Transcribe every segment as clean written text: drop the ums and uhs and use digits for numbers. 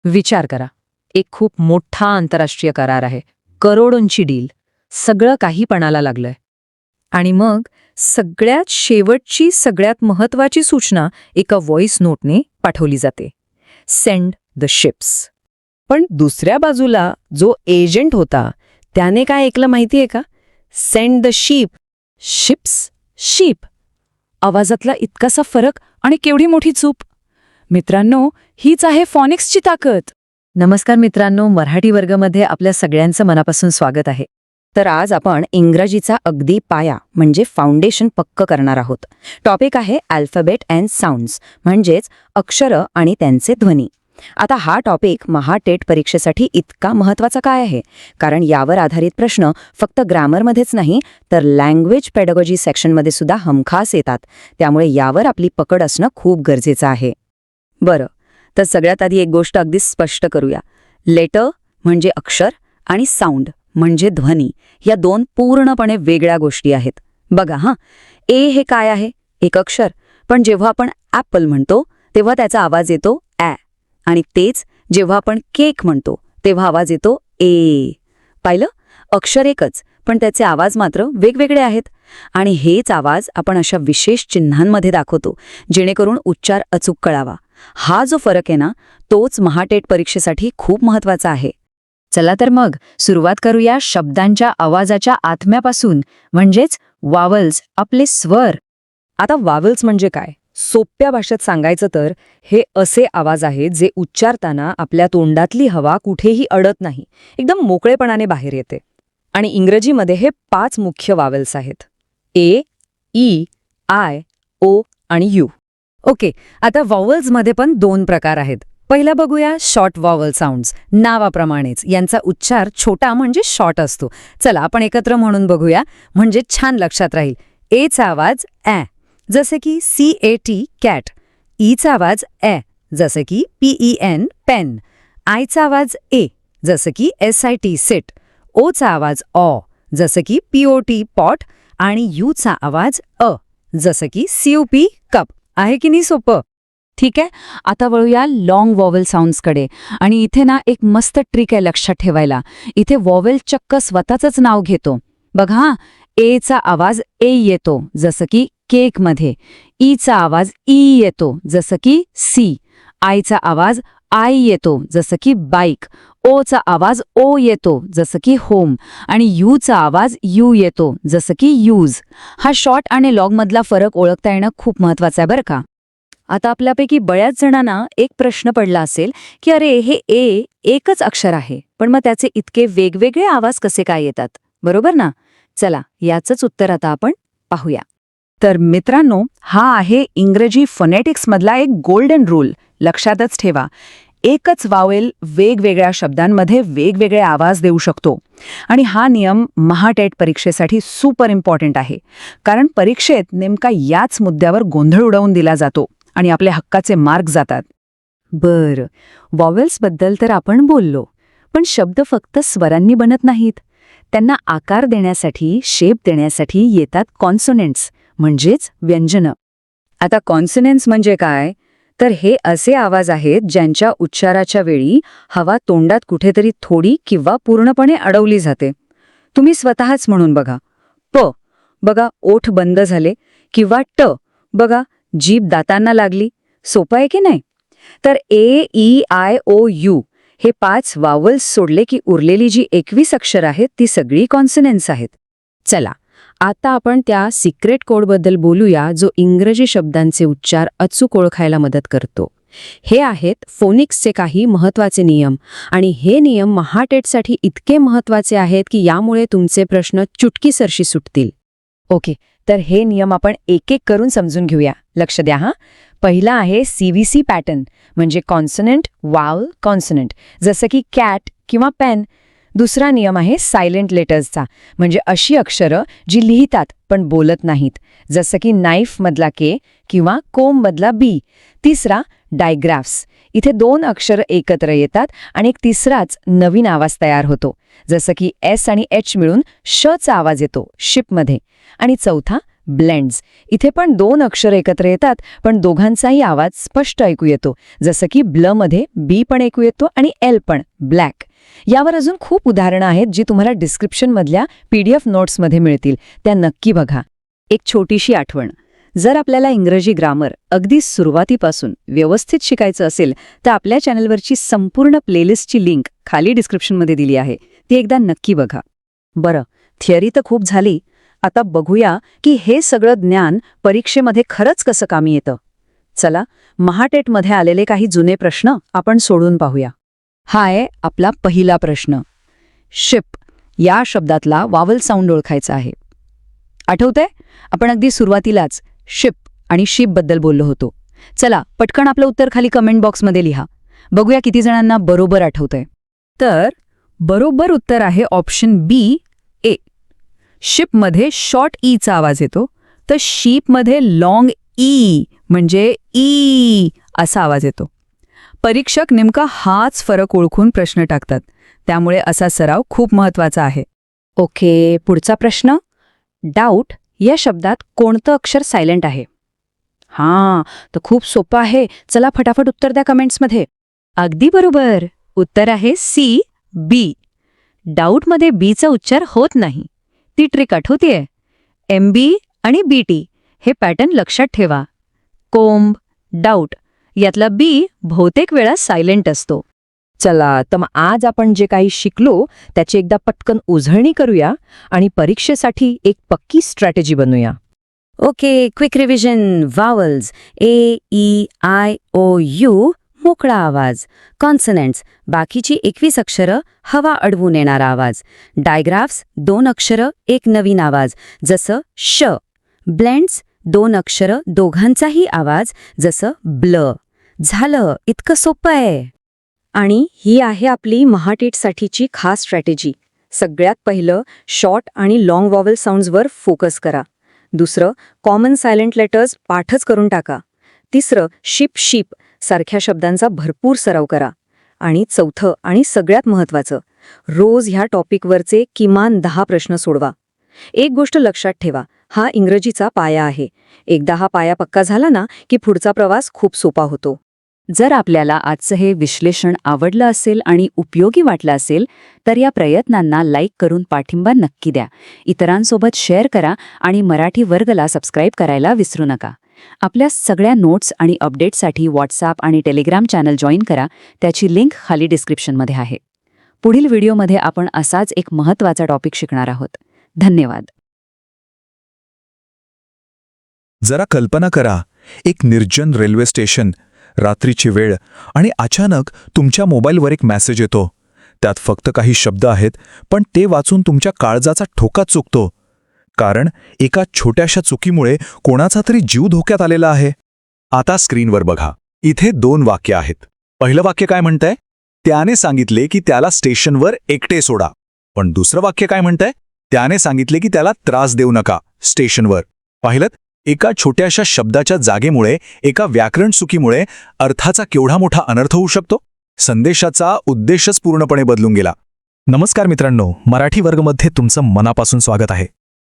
विचार करा, एक खूप मोठा आंतरराष्ट्रीय करार आहे, करोडोंची डील, सगळं काही पणाला लागलंय. आणि मग सगळ्यात शेवटची सगळ्यात महत्वाची सूचना एका व्हॉइस नोटने पाठवली जाते. Send the ships. पण दुसऱ्या बाजूला जो एजंट होता त्याने काय ऐकलं माहितीये का? Send the sheep. Ships, sheep. आवाजातला इतकासा फरक आणि केवढी मोठी चूक. मित्रांनो, हीच आहे फॉनिक्सची ताकद. नमस्कार मित्रांनो, मराठी वर्गामध्ये आपल्या सगळ्यांचं मनापासून स्वागत आहे. तर आज आपण इंग्रजीचा अगदी पाया म्हणजे फाउंडेशन पक्क करणार आहोत. टॉपिक आहे अल्फाबेट अँड साऊंड्स, म्हणजेच अक्षरं आणि त्यांचे ध्वनी. आता हा टॉपिक महाटेट परीक्षेसाठी इतका महत्त्वाचा काय आहे? कारण यावर आधारित प्रश्न फक्त ग्रामरमध्येच नाही तर लँग्वेज पेडॉगॉजी सेक्शनमध्ये सुद्धा हमखास येतात. त्यामुळे यावर आपली पकड असणं खूप गरजेचं आहे. बरं, तर सगळ्यात आधी एक गोष्ट अगदी स्पष्ट करूया. लेटर म्हणजे अक्षर आणि साऊंड म्हणजे ध्वनी, या दोन पूर्णपणे वेगळ्या गोष्टी आहेत. बघा हां, ए हे काय आहे? एक अक्षर. पण जेव्हा आपण ॲपल म्हणतो तेव्हा त्याचा आवाज येतो ॲ, आणि तेच जेव्हा आपण केक म्हणतो तेव्हा आवाज येतो ए. पाहिलं? अक्षर एकच, पण त्याचे आवाज मात्र वेगवेगळे आहेत. आणि हेच आवाज आपण अशा विशेष चिन्हांमध्ये दाखवतो जेणेकरून उच्चार अचूक कळावा. हा जो फरक आहे ना, तोच महाटेट परीक्षेसाठी खूप महत्त्वाचा आहे. चला तर मग सुरुवात करूया शब्दांच्या आवाजाच्या आत्म्यापासून, म्हणजेच वावल्स, आपले स्वर. आता वावल्स म्हणजे काय? सोप्या भाषेत सांगायचं तर हे असे आवाज आहेत जे उच्चारताना आपल्या तोंडातली हवा कुठेही अडत नाही, एकदम मोकळेपणाने बाहेर येते. आणि इंग्रजीमध्ये हे 5 मुख्य वावल्स आहेत: ए, ई, आय, ओ आणि यू. ओके, आता वॉवल्समध्ये पण 2 प्रकार आहेत. पहिला बघूया शॉर्ट वॉवल साऊंड्स. नावाप्रमाणेच यांचा उच्चार छोटा म्हणजे शॉर्ट असतो. चला आपण एकत्र म्हणून बघूया, म्हणजे छान लक्षात राहील. एचा आवाज ॲ, जसे की CAT कॅट. ईचा आवाज ॲ, जसे की PEN पेन. आयचा आवाज ए, जसे की SIT सिट. ओचा आवाज ऑ, जसे की POT पॉट. आणि यूचा आवाज अ, जसे की CUP कप. आहे की नाही सोपं? ठीक आहे, आता वळूया लॉंग वॉवेल साऊंड्सकडे. आणि इथे ना एक मस्त ट्रिक आहे लक्षात ठेवायला. इथे वॉवेल चक्क स्वतःचंच नाव घेतो. बघा हां, एचा आवाज ए येतो, जसं की केकमध्ये. ईचा आवाज ई येतो, जसं की सी. आयचा आवाज आय येतो, जसं की बाईक. ओचा आवाज ओ येतो, जसं की होम. आणि यूचा आवाज यू येतो, जसं की यूज. हा शॉर्ट आणि लॉंगमधला फरक ओळखता येणं खूप महत्त्वाचं आहे बरं का. आता आपल्यापैकी बऱ्याच जणांना एक प्रश्न पडला असेल की अरे, हे ए एकच अक्षर आहे, पण मग त्याचे इतके वेगवेगळे आवाज कसे काय येतात, बरोबर ना? चला, याचंच उत्तर आता आपण पाहूया. तर मित्रांनो, हा आहे इंग्रजी फोनेटिक्समधला एक गोल्डन रूल. लक्षातच ठेवा, एकच वावेल वेगवेगळ्या शब्दांमध्ये वेगवेगळे आवाज देऊ शकतो. आणि हा नियम महाटेट परीक्षेसाठी सुपर इम्पॉर्टंट आहे, कारण परीक्षेत नेमका याच मुद्द्यावर गोंधळ उडवून दिला जातो आणि आपल्या हक्काचे मार्क जातात. बरं, वॉवेल्सबद्दल तर आपण बोललो, पण शब्द फक्त स्वरांनी बनत नाहीत. त्यांना आकार देण्यासाठी, शेप देण्यासाठी येतात कॉन्सोनेंट्स, म्हणजेच व्यंजनं. आता कॉन्सोनेंट्स म्हणजे काय? तर हे असे आवाज आहेत ज्यांच्या उच्चाराच्या वेळी हवा तोंडात कुठेतरी थोडी किंवा पूर्णपणे अडवली जाते. तुम्ही स्वतःच म्हणून बघा. प, बघा ओठ बंद झाले. किंवा ट, बघा जीभ दातांना लागली. सोपं आहे की नाही? तर ए, ई, आय, ओ, यू हे 5 वावल्स सोडले की उरलेली जी 21 अक्षर आहेत ती सगळी कॉन्सोनेंट्स आहेत. चला, आता आपण त्या सिक्रेट कोडबद्दल बोलूया, जो इंग्रजी शब्दांचे उच्चार अचूक ओळखायला मदत करतो. हे आहेत फोनिक्सचे काही महत्त्वाचे नियम. आणि हे नियम महाटेटसाठी इतके महत्त्वाचे आहेत की यामुळे तुमचे प्रश्न चुटकीसरशी सुटतील. ओके, तर हे नियम आपण एक एक करून समजून घेऊया. लक्ष द्या हां. पहिला आहे CVC पॅटर्न, म्हणजे कॉन्सोनंट वावल कॉन्सोनंट, जसं की कॅट किंवा पेन. दुसरा नियम आहे सायलेंट लेटर्सचा, म्हणजे अशी अक्षरं जी लिहितात पण बोलत नाहीत, जसं की नाईफमधला के किंवा कोममधला बी. तिसरा डायग्राफ्स. इथे 2 अक्षरं एकत्र येतात आणि एक तिसराच नवीन आवाज तयार होतो, जसं की S आणि H मिळून शचा आवाज येतो शिपमध्ये. आणि चौथा ब्लेंड्स. इथे पण 2 अक्षर एकत्र येतात, पण दोघांचाही आवाज स्पष्ट ऐकू येतो. जसं की ब्ल मध्ये बी पण ऐकू येतो आणि एल पण, ब्लॅक. यावर अजून खूप उदाहरणं आहेत जी तुम्हाला डिस्क्रिप्शनमधल्या PDF नोट्समध्ये मिळतील. त्या नक्की बघा. एक छोटीशी आठवण. जर आपल्याला इंग्रजी ग्रामर अगदी सुरुवातीपासून व्यवस्थित शिकायचं असेल तर आपल्या चॅनलवरची संपूर्ण प्लेलिस्टची लिंक खाली डिस्क्रिप्शनमध्ये दिली आहे. ती एकदा नक्की बघा. बरं, थिअरी तर खूप झाली. आता बघूया की हे सगळं ज्ञान परीक्षेमध्ये खरंच कसं कामी येतं. चला, महाटेटमध्ये आलेले काही जुने प्रश्न आपण सोडून पाहूया. हा आहे आपला पहिला प्रश्न. शिप या शब्दातला वावल साऊंड ओळखायचा आहे. आठवतंय? आपण अगदी सुरुवातीलाच शिप आणि शिपबद्दल बोललो होतो. चला, पटकन आपलं उत्तर खाली कमेंट बॉक्समध्ये लिहा. बघूया किती जणांना बरोबर आठवतंय. तर बरोबर उत्तर आहे ऑप्शन बी, ए. शिपमध्ये शॉर्ट ईचा आवाज येतो, तर शीपमध्ये लॉंग ई म्हणजे ई असा आवाज येतो. परीक्षक नेमका हाच फरक ओळखून प्रश्न टाकतात, त्यामुळे असा सराव खूप महत्वाचा आहे. ओके, पुढचा प्रश्न. डाऊट या शब्दात कोणतं अक्षर सायलेंट आहे? हां, तर खूप सोपं आहे. चला फटाफट उत्तर द्या कमेंट्समध्ये. अगदी बरोबर. उत्तर आहे सी, बी. डाऊटमध्ये बीचा उच्चार होत नाही. ती ट्रिक आठवतीये? MB आणि BT हे पॅटर्न लक्षात ठेवा. कोंब, डाऊट यातला बी बहुतेक वेळा सायलेंट असतो. चला, तर मग आज आपण जे काही शिकलो त्याची एकदा पटकन उजळणी करूया आणि परीक्षेसाठी एक पक्की स्ट्रॅटेजी बनवूया. Okay, quick revision. Vowels AEIOU मोकळा आवाज, कॉन्सनंट्स बाकीची 21 अक्षरं हवा अडवून येणारा आवाज, डायग्राफ्स 2 अक्षरं 1 नवीन आवाज जसं श, ब्लेंड्स 2 अक्षरं दोघांचाही आवाज जसं ब्ल. झालं, इतकं सोपं आहे. आणि ही आहे आपली महाटेटसाठीची खास स्ट्रॅटेजी. सगळ्यात पहिलं शॉर्ट आणि लाँग वॉवल साऊंड्सवर फोकस करा. दुसरं, कॉमन सायलेंट लेटर्स पाठच करून टाका. तिसरं, शिप सारख्या शब्दांचा भरपूर सराव करा. आणि चौथं आणि सगळ्यात महत्त्वाचं, रोज ह्या टॉपिकवरचे किमान 10 प्रश्न सोडवा. एक गोष्ट लक्षात ठेवा, हा इंग्रजीचा पाया आहे. एकदा हा पाया पक्का झाला ना की पुढचा प्रवास खूप सोपा होतो. जर आपल्याला आजचं हे विश्लेषण आवडलं असेल आणि उपयोगी वाटलं असेल तर या प्रयत्नांना लाईक करून पाठिंबा नक्की द्या. इतरांसोबत शेअर करा आणि मराठी वर्गला सबस्क्राईब करायला विसरू नका. आपल्या सगळ्या नोट्स आणि अपडेट्ससाठी व्हॉट्सॲप आणि टेलिग्राम चॅनल जॉईन करा. त्याची लिंक खाली डिस्क्रिप्शनमध्ये आहे. पुढील व्हिडिओमध्ये आपण असाच एक महत्त्वाचा टॉपिक शिकणार आहोत. धन्यवाद. जरा कल्पना करा, एक निर्जन रेल्वे स्टेशन, रात्रीची वेळ आणि अचानक तुमच्या मोबाईलवर एक मेसेज येतो. त्यात फक्त काही शब्द आहेत, पण ते वाचून तुमच्या काळजाचा ठोका चुकतो. कारण एका छोट्याशा चुकीमुळे कोणाचा तरी जीव धोक्यात आलेला आहे. आता स्क्रीनवर बघा, इथे 2 वाक्य आहेत. पहिलं वाक्य काय म्हणतंय? त्याने सांगितले की त्याला स्टेशनवर एकटे सोडा. पण दुसरं वाक्य काय म्हणतंय? त्याने सांगितले की त्याला त्रास देऊ नका स्टेशनवर. पाहिलं? एका छोट्याशा शब्दाच्या जागेमुळे, एका व्याकरण चुकीमुळे अर्थाचा केवढा मोठा अनर्थ होऊ शकतो. संदेशाचा उद्देशच पूर्णपणे बदलून गेला. नमस्कार मित्रांनो, मराठी वर्गमध्ये तुमचं मनापासून स्वागत आहे.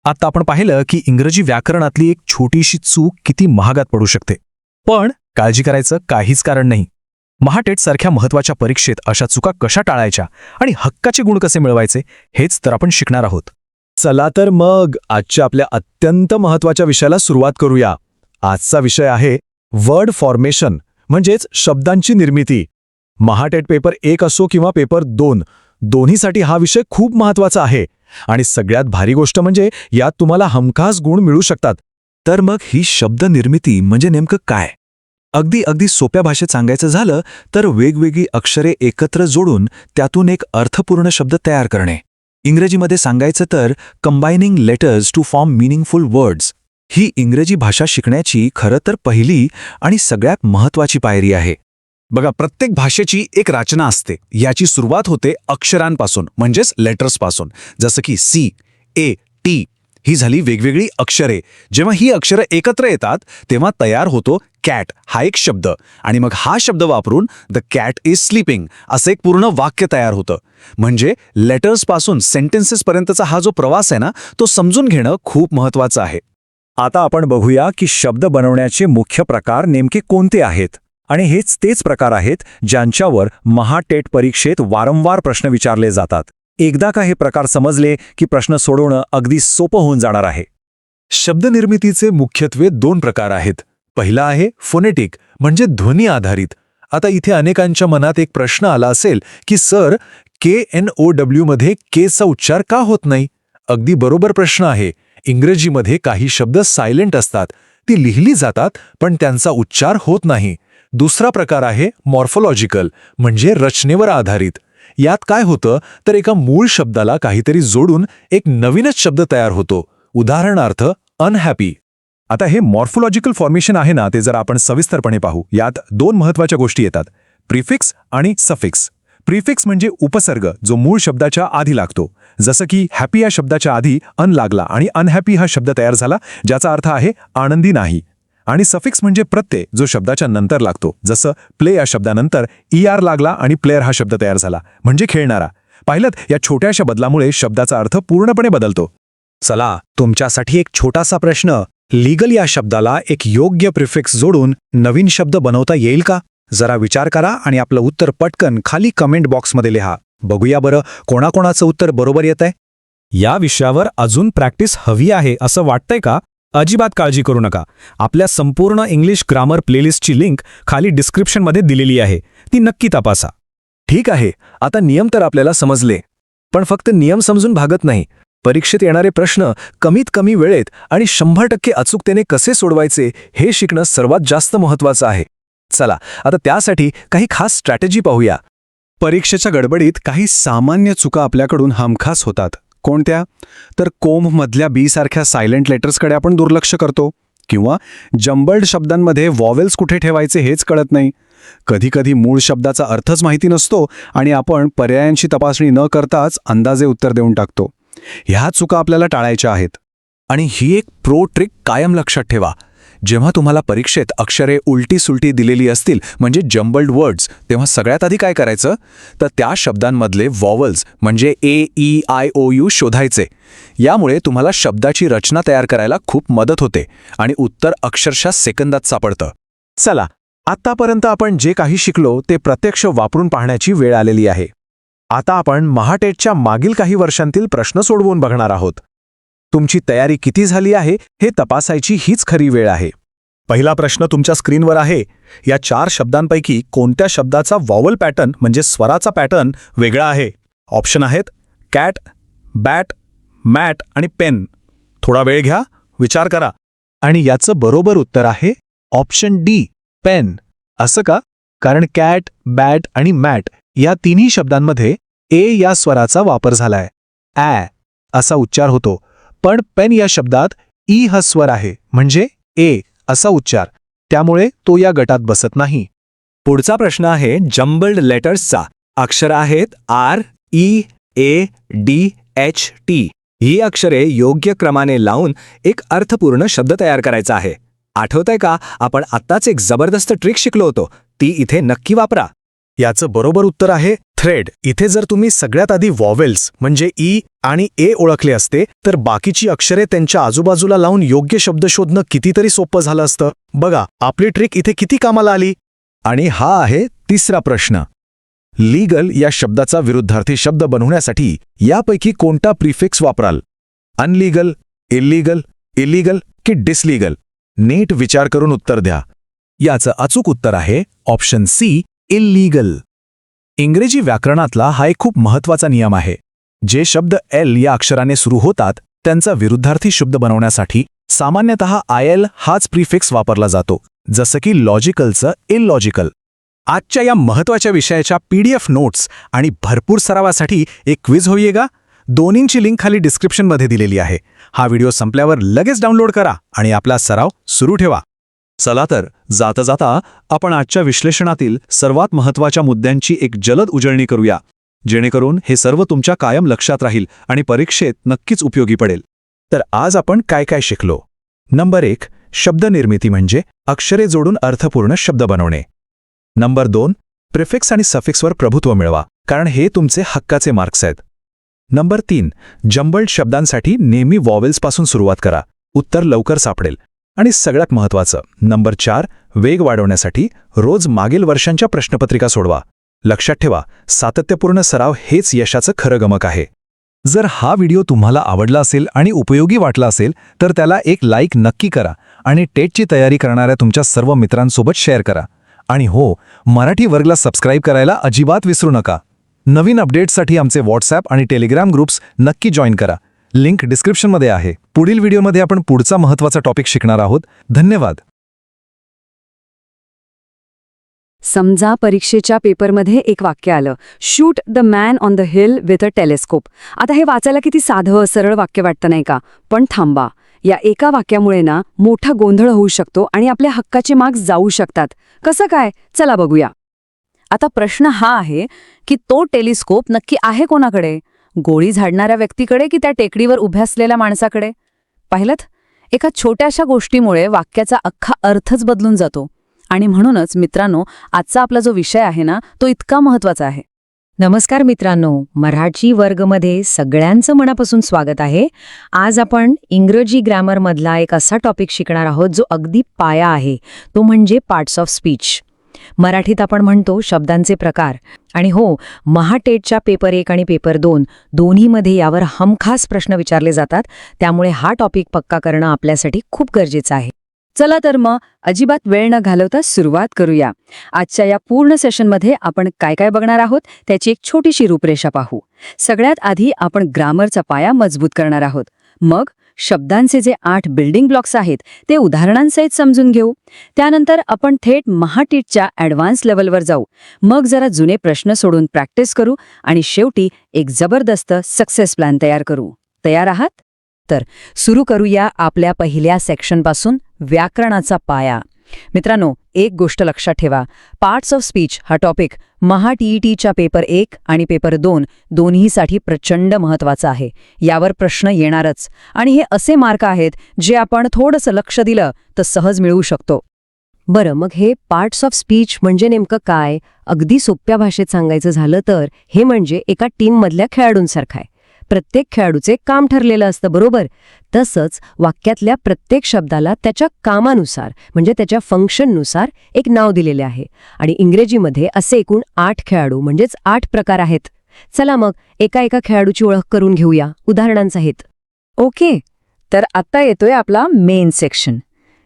आता आपण पाहिलं की इंग्रजी व्याकरणातली एक छोटीशी चूक किती महागात पडू शकते. पण काळजी करायचं काहीच कारण नाही. महाटेटसारख्या महत्त्वाच्या परीक्षेत अशा चुका कशा टाळायच्या आणि हक्काचे गुण कसे मिळवायचे हेच तर आपण शिकणार आहोत. चला तर मग आजच्या आपल्या अत्यंत महत्त्वाच्या विषयाला सुरुवात करूया. आजचा विषय आहे वर्ड फॉर्मेशन, म्हणजेच शब्दांची निर्मिती. महाटेट पेपर 1 असो किंवा पेपर 2, दोन्हीसाठी हा विषय खूप महत्त्वाचा आहे. आणि सगळ्यात भारी गोष्ट म्हणजे यात तुम्हाला हमखास गुण मिळू शकतात. तर मग ही शब्द निर्मिती म्हणजे नेमकं काय? अगदी सोप्या भाषेत सांगायचं झालं तर वेगवेगळी अक्षरे एकत्र जोडून त्यातून एक अर्थपूर्ण शब्द तयार करणे. इंग्रजीमध्ये सांगायचं तर combining letters to form meaningful words. ही इंग्रजी भाषा शिकण्याची खरं तर पहिली आणि सगळ्यात महत्त्वाची पायरी आहे. बघा, प्रत्येक भाषेची एक रचना असते. याची सुरुवात होते अक्षरांपासून, म्हणजेच लेटर्सपासून. जसं की सी, ए, टी ही झाली वेगवेगळी अक्षरे. जेव्हा ही अक्षरं एकत्र येतात तेव्हा तयार होतो कॅट हा एक शब्द. आणि मग हा शब्द वापरून द कॅट इज स्लीपिंग असं एक पूर्ण वाक्य तयार होतं. म्हणजे लेटर्सपासून सेंटेन्सेसपर्यंतचा हा जो प्रवास आहे ना, तो समजून घेणं खूप महत्त्वाचं आहे. आता आपण बघूया की शब्द बनवण्याचे मुख्य प्रकार नेमके कोणते आहेत. आणि हेच तेच प्रकार आहेत ज्यांच्यावर महाटेट परीक्षेत वारंवार प्रश्न विचारले जातात. एकदा का हे प्रकार समजले की प्रश्न सोडवणं अगदी सोपं होऊन जाणार आहे. शब्दनिर्मितीचे मुख्यत्वे 2 प्रकार आहेत. पहिला आहे फोनेटिक म्हणजे ध्वनी आधारित. आता इथे अनेकांच्या मनात एक प्रश्न आला असेल की सर KNOW मध्ये केचा उच्चार का होत नाही. अगदी बरोबर प्रश्न आहे. इंग्रजीमध्ये काही शब्द सायलेंट असतात, ती लिहिली जातात पण त्यांचा उच्चार होत नाही. दुसरा प्रकार आहे मॉर्फोलॉजिकल म्हणजे रचनेवर आधारित. यात काय होतं तर एका मूळ शब्दाला काहीतरी जोडून एक नवीनच शब्द तयार होतो. उदाहरणार्थ अनहॅपी. आता हे मॉर्फोलॉजिकल फॉर्मेशन आहे ना, ते जर आपण सविस्तरपणे पाहू. यात 2 महत्त्वाच्या गोष्टी येतात, प्रिफिक्स आणि सफिक्स. प्रिफिक्स म्हणजे उपसर्ग जो मूळ शब्दाच्या आधी लागतो. जसं की हॅपी या शब्दाच्या आधी अन लागला आणि अनहॅपी हा शब्द तयार झाला ज्याचा अर्थ आहे आनंदी नाही. आणि सफिक्स म्हणजे प्रत्यय जो शब्दाच्या नंतर लागतो. जसं प्ले या शब्दानंतर ER लागला आणि प्लेअर हा शब्द तयार झाला म्हणजे खेळणारा. पाहिलं, या छोट्याशा बदलामुळे शब्दाचा अर्थ पूर्णपणे बदलतो. चला, तुमच्यासाठी एक छोटासा प्रश्न. लीगल या शब्दाला एक योग्य प्रिफिक्स जोडून नवीन शब्द बनवता येईल का? जरा विचार करा आणि आपलं उत्तर पटकन खाली कमेंट बॉक्समध्ये लिहा. बघूया बरं कोणाकोणाचं उत्तर बरोबर येतंय. या विषयावर अजून प्रॅक्टिस हवी आहे असं वाटतंय का? अजिबात काळजी करू नका. आपल्या संपूर्ण इंग्लिश ग्रामर प्लेलिस्टची लिंक खाली डिस्क्रिप्शनमध्ये दिलेली आहे, ती नक्की तपासा. ठीक आहे, आता नियम तर आपल्याला समजले. पण फक्त नियम समजून भागत नाही. परीक्षेत येणारे प्रश्न कमीत कमी वेळेत आणि 100% अचूकतेने कसे सोडवायचे हे शिकणं सर्वात जास्त महत्त्वाचं आहे. चला, आता त्यासाठी काही खास स्ट्रॅटेजी पाहूया. परीक्षेच्या गडबडीत काही सामान्य चुका आपल्याकडून हमखास होतात. कोणत्या? तर कोंभमधल्या बी सारख्या सायलेंट लेटर्सकडे आपण दुर्लक्ष करतो, किंवा जंबल्ड शब्दांमध्ये वॉवेल्स कुठे ठेवायचे हेच कळत नाही. कधीकधी मूळ शब्दाचा अर्थच माहिती नसतो आणि आपण पर्यायांची तपासणी न करताच अंदाजे उत्तर देऊन टाकतो. ह्या चुका आपल्याला टाळायच्या आहेत. आणि ही एक प्रो ट्रिक कायम लक्षात ठेवा. जेव्हा तुम्हाला परीक्षेत अक्षरे उलटी-सुलटी दिलेली असतील म्हणजे जंबल्ड वर्ड्स, तेव्हा सगळ्यात आधी काय करायचं तर त्या शब्दांमधले वॉवल्स म्हणजे AEIOU शोधायचे. यामुळे तुम्हाला शब्दाची रचना तयार करायला खूप मदत होते आणि उत्तर अक्षरशः सेकंदात सापडतं. चला, आत्तापर्यंत आपण जे काही शिकलो ते प्रत्यक्ष वापरून पाहण्याची वेळ आलेली आहे. आता आपण महाटेटच्या मागील काही वर्षांतील प्रश्न सोडवून बघणार आहोत. तुमची तयारी किती झाली आहे हे तपासायची हीच खरी वेळ आहे. पहिला प्रश्न तुमच्या स्क्रीनवर आहे. या 4 शब्दांपैकी कोणत्या शब्दाचा वॉवल पॅटर्न म्हणजे स्वराचा पॅटर्न वेगळा आहे? ऑप्शन आहेत कॅट, बॅट, मॅट आणि पेन. थोडा वेळ घ्या, विचार करा. आणि याचं बरोबर उत्तर आहे ऑप्शन डी, पेन. असं का? कारण कॅट, बॅट आणि मॅट या तिन्ही शब्दांमध्ये ए या स्वराचा वापर झालाय. ॲ असा उच्चार होतो, पण पेन या शब्दात ई हा स्वर आहे म्हणजे ए असा उच्चार. त्यामुळे तो या गटात बसत नाही. पुढचा प्रश्न आहे जंबल्ड लेटर्सचा. अक्षर आहेत READHT. ही अक्षरे योग्य क्रमाने लावून एक अर्थपूर्ण शब्द तयार करायचा आहे. आठवतंय का, आपण आत्ताच एक जबरदस्त ट्रिक शिकलो होतो, ती इथे नक्की वापरा. याचं बरोबर उत्तर आहे थ्रेड. इथे जर तुम्ही सगळ्यात आधी वॉवेल्स म्हणजे ई आणि ए ओळखले असते तर बाकीची अक्षरे त्यांच्या आजूबाजूला लावून योग्य शब्द शोधणं कितीतरी सोपं झालं असतं. बघा, आपली ट्रिक इथे किती कामाला आली. आणि हा आहे तिसरा प्रश्न. लीगल या शब्दाचा विरुद्धार्थी शब्द बनवण्यासाठी यापैकी कोणता प्रिफिक्स वापराल? अनलीगल, इल्लीगल, इलीगल की डिसलीगल? नीट विचार करून उत्तर द्या. याचं अचूक उत्तर आहे ऑप्शन सी, इल्लीगल. इंग्रजी व्याकरणातला हा एक खूप महत्त्वाचा नियम आहे. जे शब्द एल या अक्षराने सुरू होतात त्यांचा विरुद्धार्थी शब्द बनवण्यासाठी सामान्यतः IL हाच प्रिफिक्स वापरला जातो, जसं की लॉजिकलचं इलॉजिकल. आजच्या या महत्त्वाच्या विषयाच्या PDF नोट्स आणि भरपूर सरावासाठी एक क्विज होईयेगा. दोन्हींची लिंक खाली डिस्क्रिप्शनमध्ये दिलेली आहे. हा व्हिडिओ संपल्यावर लगेच डाउनलोड करा आणि आपला सराव सुरू ठेवा. चला तर, जाता जाता आपण आजच्या विश्लेषणातील सर्वात महत्त्वाच्या मुद्द्यांची एक जलद उजळणी करूया, जेणेकरून हे सर्व तुमच्या कायम लक्षात राहील आणि परीक्षेत नक्कीच उपयोगी पडेल. तर आज आपण काय काय शिकलो? नंबर 1, शब्दनिर्मिती म्हणजे अक्षरे जोडून अर्थपूर्ण शब्द बनवणे. नंबर 2, प्रिफिक्स आणि सफिक्सवर प्रभुत्व मिळवा, कारण हे तुमचे हक्काचे मार्क्स आहेत. नंबर 3, जंबल्ड शब्दांसाठी नेहमी वॉवेल्सपासून सुरुवात करा. उत्तर लवकर सापडेल. आणि सगळ्यात महत्त्वाचं, नंबर 4, वेग वाढवण्यासाठी रोज मागील वर्षांच्या प्रश्नपत्रिका सोडवा. लक्षात ठेवा, सातत्यपूर्ण सराव हेच यशाचं खरं गमक आहे. जर हा व्हिडिओ तुम्हाला आवडला असेल आणि उपयोगी वाटला असेल तर त्याला एक लाईक नक्की करा आणि टेटची तयारी करणाऱ्या तुमच्या सर्व मित्रांसोबत शेअर करा. आणि हो, मराठी वर्गला सबस्क्राईब करायला अजिबात विसरू नका. नवीन अपडेट्ससाठी आमचे व्हॉट्सॲप आणि टेलिग्राम ग्रुप्स नक्की जॉईन करा. लिंक डिस्क्रिप्शनमध्ये आहे. पुढील व्हिडिओमध्ये आपण पुढचा महत्त्वाचा टॉपिक शिकणार आहोत. धन्यवाद. समजा परीक्षेच्या पेपरमध्ये एक वाक्य आलं, shoot the man on the hill with a telescope. आता हे वाचायला किती साधं सरळ वाक्य वाटतं नाही का? पण थांबा, या एका वाक्यामुळे ना मोठा गोंधळ होऊ शकतो आणि आपल्या हक्काचे मार्क्स जाऊ शकतात. कसं काय? चला बघूया. आता प्रश्न हा आहे की तो टेलिस्कोप नक्की आहे कोणाकडे? गोळी झाडणाऱ्या व्यक्तीकडे की त्या टेकडीवर उभ्या असलेल्या माणसाकडे? पाहिलंत, एका छोट्याशा गोष्टीमुळे वाक्याचा अख्खा अर्थच बदलून जातो. आणि म्हणूनच मित्रांनो, आजचा आपला जो विषय आहे ना, तो इतका महत्त्वाचा आहे. नमस्कार मित्रांनो, मराठी वर्गमध्ये सगळ्यांचं मनापासून स्वागत आहे. आज आपण इंग्रजी ग्रामरमधला एक असा टॉपिक शिकणार आहोत जो अगदी पाया आहे. तो म्हणजे पार्ट्स ऑफ स्पीच. मराठीत आपण म्हणतो शब्दांचे प्रकार. आणि हो, महाटेटच्या पेपर 1 आणि पेपर 2 दोन्हीमध्ये यावर हमखास प्रश्न विचारले जातात. त्यामुळे हा टॉपिक पक्का करणं आपल्यासाठी खूप गरजेचं आहे. चला तर मग अजिबात वेळ न घालवता सुरुवात करूया. आजच्या या पूर्ण सेशनमध्ये आपण काय काय बघणार आहोत त्याची एक छोटीशी रूपरेषा पाहू. सगळ्यात आधी आपण ग्रामरचा पाया मजबूत करणार आहोत. मग शब्दांचे जे 8 बिल्डिंग ब्लॉक्स आहेत ते उदाहरणांसहित समजून घेऊ. त्यानंतर आपण थेट महाटेटच्या ॲडव्हान्स लेवलवर जाऊ. मग जरा जुने प्रश्न सोडून प्रॅक्टिस करू आणि शेवटी एक जबरदस्त सक्सेस प्लॅन तयार करू. तयार आहात? तर सुरू करूया आपल्या पहिल्या सेक्शनपासून, व्याकरणाचा पाया. मित्रांनो, एक गोष्ट लक्षात ठेवा, पार्ट्स ऑफ स्पीच हा टॉपिक महा-टीईटीच्या पेपर 1 आणि पेपर 2 दोन्हीसाठी प्रचंड महत्त्वाचा आहे. यावर प्रश्न येणारच. आणि हे असे मार्क आहेत जे आपण थोडंसं लक्ष दिलं तर सहज मिळवू शकतो. बरं, मग हे पार्ट्स ऑफ स्पीच म्हणजे नेमकं काय? अगदी सोप्या भाषेत सांगायचं झालं तर हे म्हणजे एका टीममधल्या खेळाडूंसारखं आहे. प्रत्येक खेळाडूचे काम ठरलेलं असतं, बरोबर? तसंच वाक्यातल्या प्रत्येक शब्दाला त्याच्या कामानुसार म्हणजे त्याच्या फंक्शननुसार एक नाव दिलेले आहे. आणि इंग्रजीमध्ये असे एकूण 8 खेळाडू म्हणजेच 8 प्रकार आहेत. चला मग एका एका खेळाडूची ओळख करून घेऊया उदाहरणांसहित. ओके, तर आता येतोय आपला main section.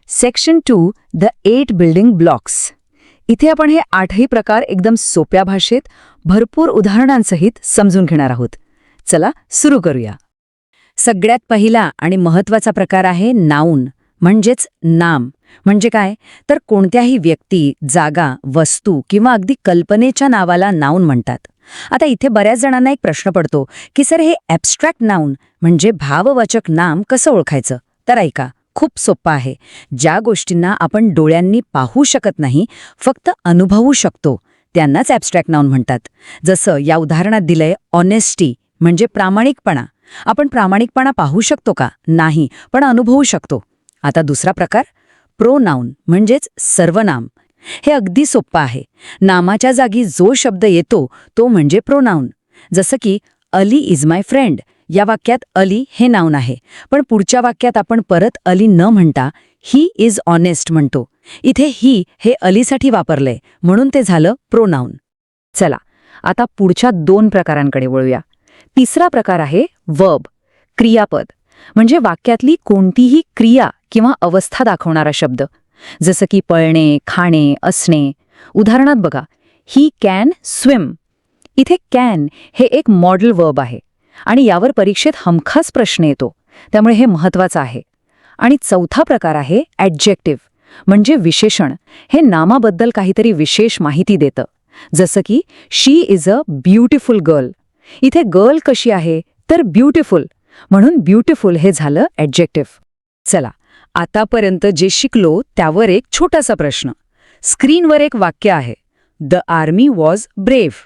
Section 2, the 8 building blocks. इथे आपण हे 8ही प्रकार एकदम सोप्या भाषेत भरपूर उदाहरणांसहित समजून घेणार आहोत. चला सुरू करूया. सगळ्यात पहिला आणि महत्त्वाचा प्रकार आहे नाऊन, म्हणजेच नाम. म्हणजे काय? तर कोणत्याही व्यक्ती, जागा, वस्तू किंवा अगदी कल्पनेच्या नावाला नाऊन म्हणतात. आता इथे बऱ्याच जणांना एक प्रश्न पडतो की सर, हे ॲब्स्ट्रॅक्ट नाऊन म्हणजे भाववाचक नाम कसं ओळखायचं? तर ऐका, खूप सोपं आहे. ज्या गोष्टींना आपण डोळ्यांनी पाहू शकत नाही, फक्त अनुभवू शकतो, त्यांनाच ॲब्स्ट्रॅक्ट नाऊन म्हणतात. जसं या उदाहरणात दिलंय ऑनेस्टी म्हणजे प्रामाणिकपणा. आपण प्रामाणिकपणा पाहू शकतो का? नाही, पण अनुभवू शकतो. आता दुसरा प्रकार, प्रोनाऊन म्हणजेच सर्वनाम. हे अगदी सोपं आहे. नामाच्या जागी जो शब्द येतो तो म्हणजे प्रोनाऊन. जसं की अली इज माय फ्रेंड. या वाक्यात अली हे नाऊन आहे, पण पुढच्या वाक्यात आपण परत अली न म्हणता ही इज ऑनेस्ट म्हणतो. इथे ही हे अलीसाठी वापरलंय म्हणून ते झालं प्रोनाऊन. चला आता पुढच्या 2 प्रकारांकडे वळूया. तिसरा प्रकार आहे वर्ब, क्रियापद. म्हणजे वाक्यातली कोणतीही क्रिया किंवा अवस्था दाखवणारा शब्द. जसं की पळणे, खाणे, असणे. उदाहरणात बघा, ही कॅन स्विम. इथे कॅन हे एक मॉडेल वर्ब आहे आणि यावर परीक्षेत हमखास प्रश्न येतो, त्यामुळे हे महत्त्वाचं आहे. आणि चौथा प्रकार आहे ॲडजेक्टिव्ह, म्हणजे विशेषण. हे नामाबद्दल काहीतरी विशेष माहिती देतं. जसं की शी इज अ ब्युटिफुल गर्ल. इथे गर्ल कशी आहे? तर ब्युटिफुल, म्हणून ब्युटिफुल हे झालं ॲडजेक्टिव्ह. चला आतापर्यंत जे शिकलो त्यावर एक छोटासा प्रश्न. स्क्रीनवर एक वाक्य आहे, द आर्मी वॉज ब्रेव्ह.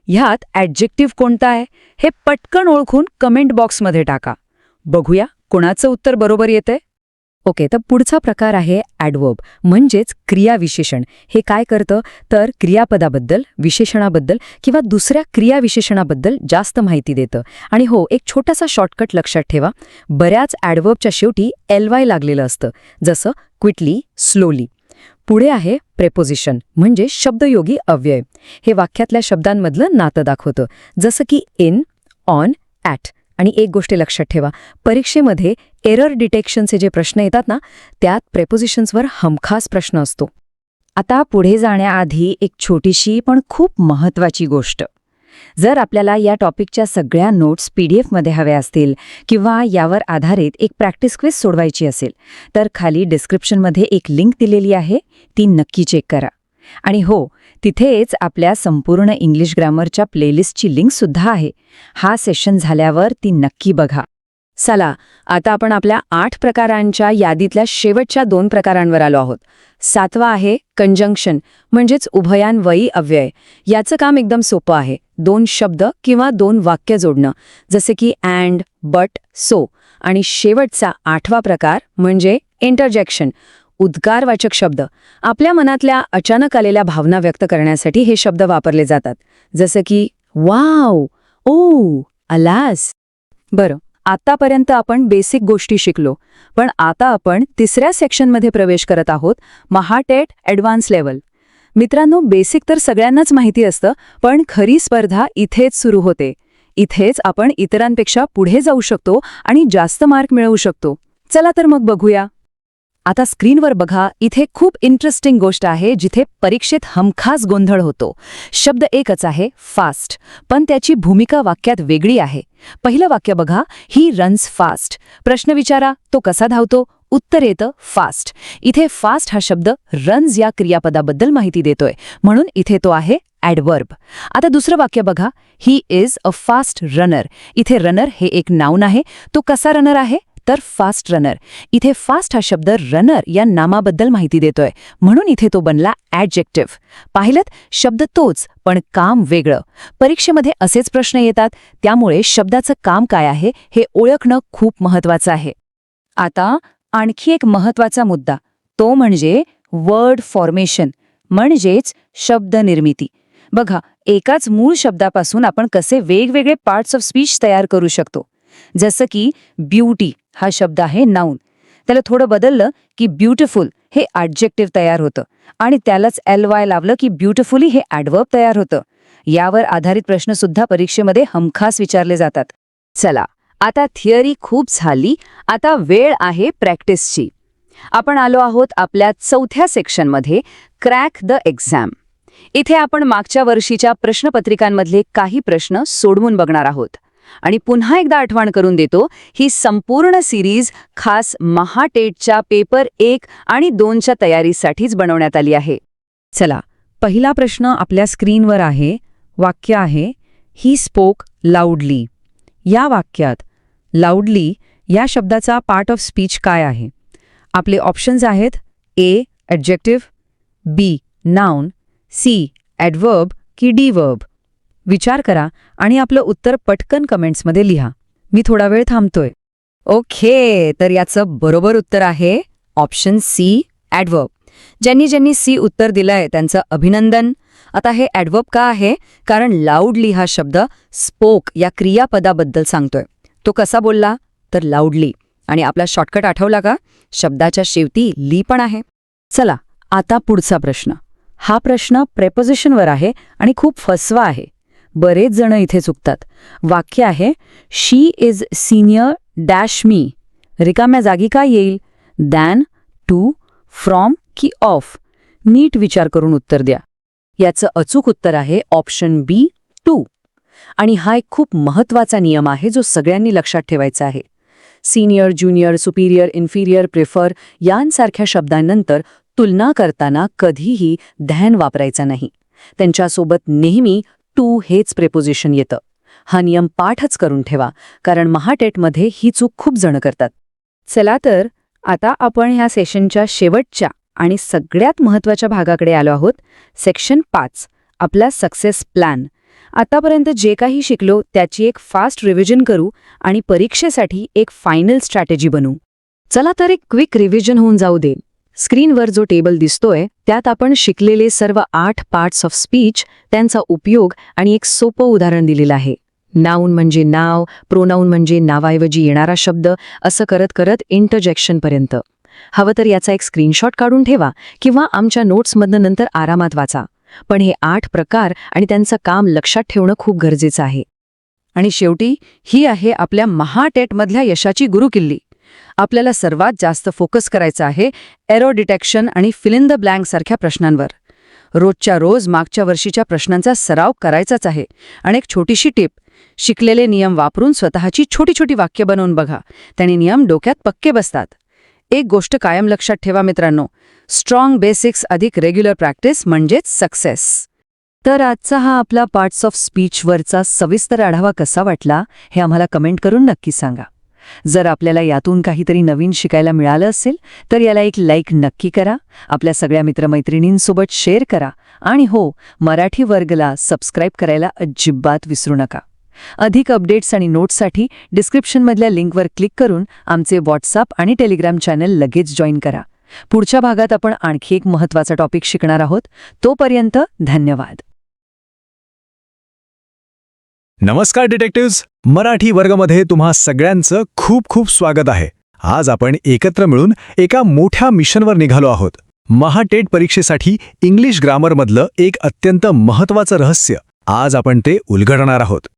ह्यात ॲडजेक्टिव्ह कोणता आहे हे पटकन ओळखून कमेंट बॉक्समध्ये टाका. बघूया कोणाचं उत्तर बरोबर येतंय. ओके, तर पुढचा प्रकार आहे ॲडवर्ब म्हणजेच क्रियाविशेषण. हे काय करतं तर क्रियापदाबद्दल, विशेषणाबद्दल किंवा दुसऱ्या क्रियाविशेषणाबद्दल जास्त माहिती देतं. आणि हो, एक छोटासा शॉर्टकट लक्षात ठेवा, बऱ्याच ॲडवर्बच्या शेवटी ly लागलेलं असतं, जसं क्विकली, स्लोली. पुढे आहे प्रेपोजिशन म्हणजे शब्दयोगी अव्यय. हे वाक्यातल्या शब्दांमधलं नातं दाखवतं, जसं की इन, ऑन, ॲट. आणि एक गोष्ट लक्षात ठेवा, परीक्षेमध्ये एरर डिटेक्शनचे जे प्रश्न येतात ना, त्यात प्रेपोजिशन्सवर हमखास प्रश्न असतो. आता पुढे जाण्याआधी एक छोटीशी पण खूप महत्त्वाची गोष्ट. जर आपल्याला या टॉपिकच्या सगळ्या नोट्स PDF-मध्ये हव्या असतील किंवा यावर आधारित एक प्रॅक्टिस क्विज सोडवायची असेल, तर खाली डिस्क्रिप्शनमध्ये एक लिंक दिलेली आहे, ती नक्की चेक करा. आणि हो, तिथेच आपल्या संपूर्ण इंग्लिश ग्रामरच्या प्लेलिस्टची लिंकसुद्धा आहे. हा सेशन झाल्यावर ती नक्की बघा. चला, आता आपण आपल्या 8 प्रकारांच्या यादीतल्या शेवटच्या 2 प्रकारांवर आलो आहोत. 7वा आहे कंजंक्शन म्हणजेच उभयान्वयी अव्यय. याचं काम एकदम सोपं आहे. 2 शब्द किंवा 2 वाक्य जोडणं, जसे की अँड, बट, सो. आणि शेवटचा 8वा प्रकार म्हणजे इंटरजेक्शन, उद्गारवाचक शब्द. आपल्या मनातल्या अचानक आलेल्या भावना व्यक्त करण्यासाठी हे शब्द वापरले जातात, जसं की वाव, ओ, अलास. बरं, आतापर्यंत आपण बेसिक गोष्टी शिकलो, पण आता आपण तिसऱ्या सेक्शनमध्ये प्रवेश करत आहोत, महाटेट ॲडव्हान्स लेव्हल. मित्रांनो, बेसिक तर सगळ्यांनाच माहिती असतं, पण खरी स्पर्धा इथेच सुरू होते. इथेच आपण इतरांपेक्षा पुढे जाऊ शकतो आणि जास्त मार्क मिळवू शकतो. चला तर मग बघूया. आता स्क्रीनवर बघा, इथे खूप इंटरेस्टिंग गोष्ट आहे जिथे परीक्षेत हमखास गोंधळ होतो. शब्द एकच आहे, फास्ट, पण त्याची भूमिका वाक्यात वेगळी आहे. पहिलं वाक्य बघा, ही रन्स फास्ट. प्रश्न विचारा, तो कसा धावतो? उत्तर येतं फास्ट. इथे फास्ट हा शब्द रन्स या क्रियापदाबद्दल माहिती देतोय, म्हणून इथे तो आहे ॲडवर्ब. आता दुसरं वाक्य बघा, he is a fast runner. इथे रनर हे एक नाउन आहे. तो कसा रनर आहे? तर फास्ट रनर. इथे फास्ट हा शब्द रनर या नामाबद्दल माहिती देतोय, म्हणून इथे तो बनला ॲडजेक्टिव्ह. पाहिलंत, शब्द तोच, पण काम वेगळं. परीक्षेमध्ये असेच प्रश्न येतात, त्यामुळे शब्दाचं काम काय आहे हे ओळखणं खूप महत्वाचं आहे. आता आणखी एक महत्त्वाचा मुद्दा, तो म्हणजे वर्ड फॉर्मेशन म्हणजेच शब्द निर्मिती. बघा, एकाच मूळ शब्दापासून आपण कसे वेगवेगळे पार्ट्स ऑफ स्पीच तयार करू शकतो. जसं की ब्युटी हा शब्द आहे नाउन, त्याला थोडं बदललं की ब्युटिफुल हे ॲडजेक्टिव्ह तयार होतं, आणि त्यालाच ly लावलं की ब्युटिफुली हे ॲडवर्ब तयार होतं. यावर आधारित प्रश्नसुद्धा परीक्षेमध्ये हमखास विचारले जातात. चला, आता थिअरी खूप झाली, आता वेळ आहे प्रॅक्टिसची. आपण आलो आहोत आपल्या 4थ्या सेक्शनमध्ये, क्रॅक द एक्झाम. इथे आपण मागच्या वर्षीच्या प्रश्नपत्रिकांमधले काही प्रश्न सोडवून बघणार आहोत. आणि पुन्हा एकदा आठवण करून देतो, ही संपूर्ण सिरीज खास महाटेटच्या पेपर 1 आणि 2च्या तयारीसाठीच बनवण्यात आली आहे. चला, पहिला प्रश्न आपल्या स्क्रीनवर आहे. वाक्य आहे, ही स्पोक लाऊडली. या वाक्यात लाऊडली या शब्दाचा पार्ट ऑफ स्पीच काय आहे? आपले ऑप्शन्स आहेत A adjective, B noun, C adverb की डी वर्ब. विचार करा आणि आपलं उत्तर पटकन कमेंट्समध्ये लिहा. मी थोडा वेळ थांबतोय. ओके, तर याचं बरोबर उत्तर आहे ऑप्शन सी ॲडवर्ब. ज्यांनी सी उत्तर दिलंय त्यांचं अभिनंदन. आता हे ॲडवर्ब का आहे? कारण लाऊडली हा शब्द स्पोक या क्रियापदाबद्दल सांगतोय. तो कसा बोलला? तर लाऊडली. आणि आपला शॉर्टकट आठवला का? शब्दाच्या शेवटी ली पण आहे. चला, आता पुढचा प्रश्न. हा प्रश्न प्रेपोजिशनवर आहे आणि खूप फसवा आहे. बरेच जण इथे चुकतात. वाक्य आहे, शी इज सिनियर डॅश मी. रिकाम्या जागी काय येईल? दॅन, टू, फ्रॉम की ऑफ? नीट विचार करून उत्तर द्या. याचं अचूक उत्तर आहे ऑप्शन बी, टू. आणि हा एक खूप महत्वाचा नियम आहे जो सगळ्यांनी लक्षात ठेवायचा आहे. Senior, junior, Superior, inferior, prefer यांसारख्या शब्दांनंतर तुलना करताना कधीही दॅन वापरायचा नाही. त्यांच्यासोबत नेहमी टू हेच प्रेपोजिशन येतं. हा नियम पाठच करून ठेवा, कारण महाटेटमध्ये ही चूक खूप जण करतात. चला तर, आता आपण ह्या सेशनच्या शेवटच्या आणि सगळ्यात महत्त्वाच्या भागाकडे आलो आहोत. सेक्शन 5, आपला सक्सेस प्लॅन. आतापर्यंत जे काही शिकलो त्याची एक फास्ट रिव्हिजन करू आणि परीक्षेसाठी एक फायनल स्ट्रॅटेजी बनवू. चला तर एक क्विक रिव्हिजन होऊन जाऊ दे. स्क्रीनवर जो टेबल दिसतोय त्यात आपण शिकलेले सर्व 8 पार्ट्स ऑफ स्पीच, त्यांचा उपयोग आणि एक सोपं उदाहरण दिलेलं आहे. नाऊन म्हणजे नाव, प्रोनाऊन म्हणजे नावाऐवजी येणारा शब्द, असं करत करत इंटरजेक्शनपर्यंत. हवं तर याचा एक स्क्रीनशॉट काढून ठेवा किंवा आमच्या नोट्समधनं नंतर आरामात वाचा. पण हे 8 प्रकार आणि त्यांचं काम लक्षात ठेवणं खूप गरजेचं आहे. आणि शेवटी ही आहे आपल्या महाटेटमधल्या यशाची गुरुकिल्ली. आपल्याला सर्वात जास्त फोकस करायचा आहे एरर डिटेक्शन आणि फिल इन द ब्लँक सारख्या प्रश्नांवर. रोजच्या रोज मागच्या वर्षीच्या प्रश्नांचा सराव करायचाच आहे. आणि एक छोटीशी टिप, शिकलेले नियम वापरून स्वतःची छोटी छोटी वाक्य बनवून बघा. त्याने नियम डोक्यात पक्के बसतात. एक गोष्ट कायम लक्षात ठेवा मित्रांनो, स्ट्रॉंग बेसिक्स अधिक रेग्युलर प्रॅक्टिस म्हणजेच सक्सेस. तर आजचा हा आपला पार्ट्स ऑफ स्पीचवरचा सविस्तर आढावा कसा वाटला हे आम्हाला कमेंट करून नक्की सांगा. जर आपल्याला यातून काहीतरी नवीन शिकायला मिळालं असेल तर याला एक लाईक नक्की करा, आपल्या सगळ्या मित्रमैत्रिणींसोबत शेअर करा आणि हो, मराठी वर्गला सबस्क्राईब करायला अजिबात विसरू नका. अधिक अपडेट्स आणि नोट्ससाठी डिस्क्रिप्शनमधल्या लिंकवर क्लिक करून आमचे व्हॉट्सअप आणि टेलिग्राम चॅनल लगेच जॉईन करा. पुढच्या भागात आपण आणखी एक महत्त्वाचा टॉपिक शिकणार आहोत. तोपर्यंत धन्यवाद. नमस्कार डिटेक्टिव्स, मराठी वर्गमध्ये तुम्हा सगळ्यांचं खूप खूप स्वागत आहे. आज आपण एकत्र मिळून एका मोठ्या मिशनवर निघालो आहोत. महाटेट परीक्षेसाठी इंग्लिश ग्रामरमधलं एक अत्यंत महत्त्वाचं रहस्य आज आपण ते उलगडणार आहोत.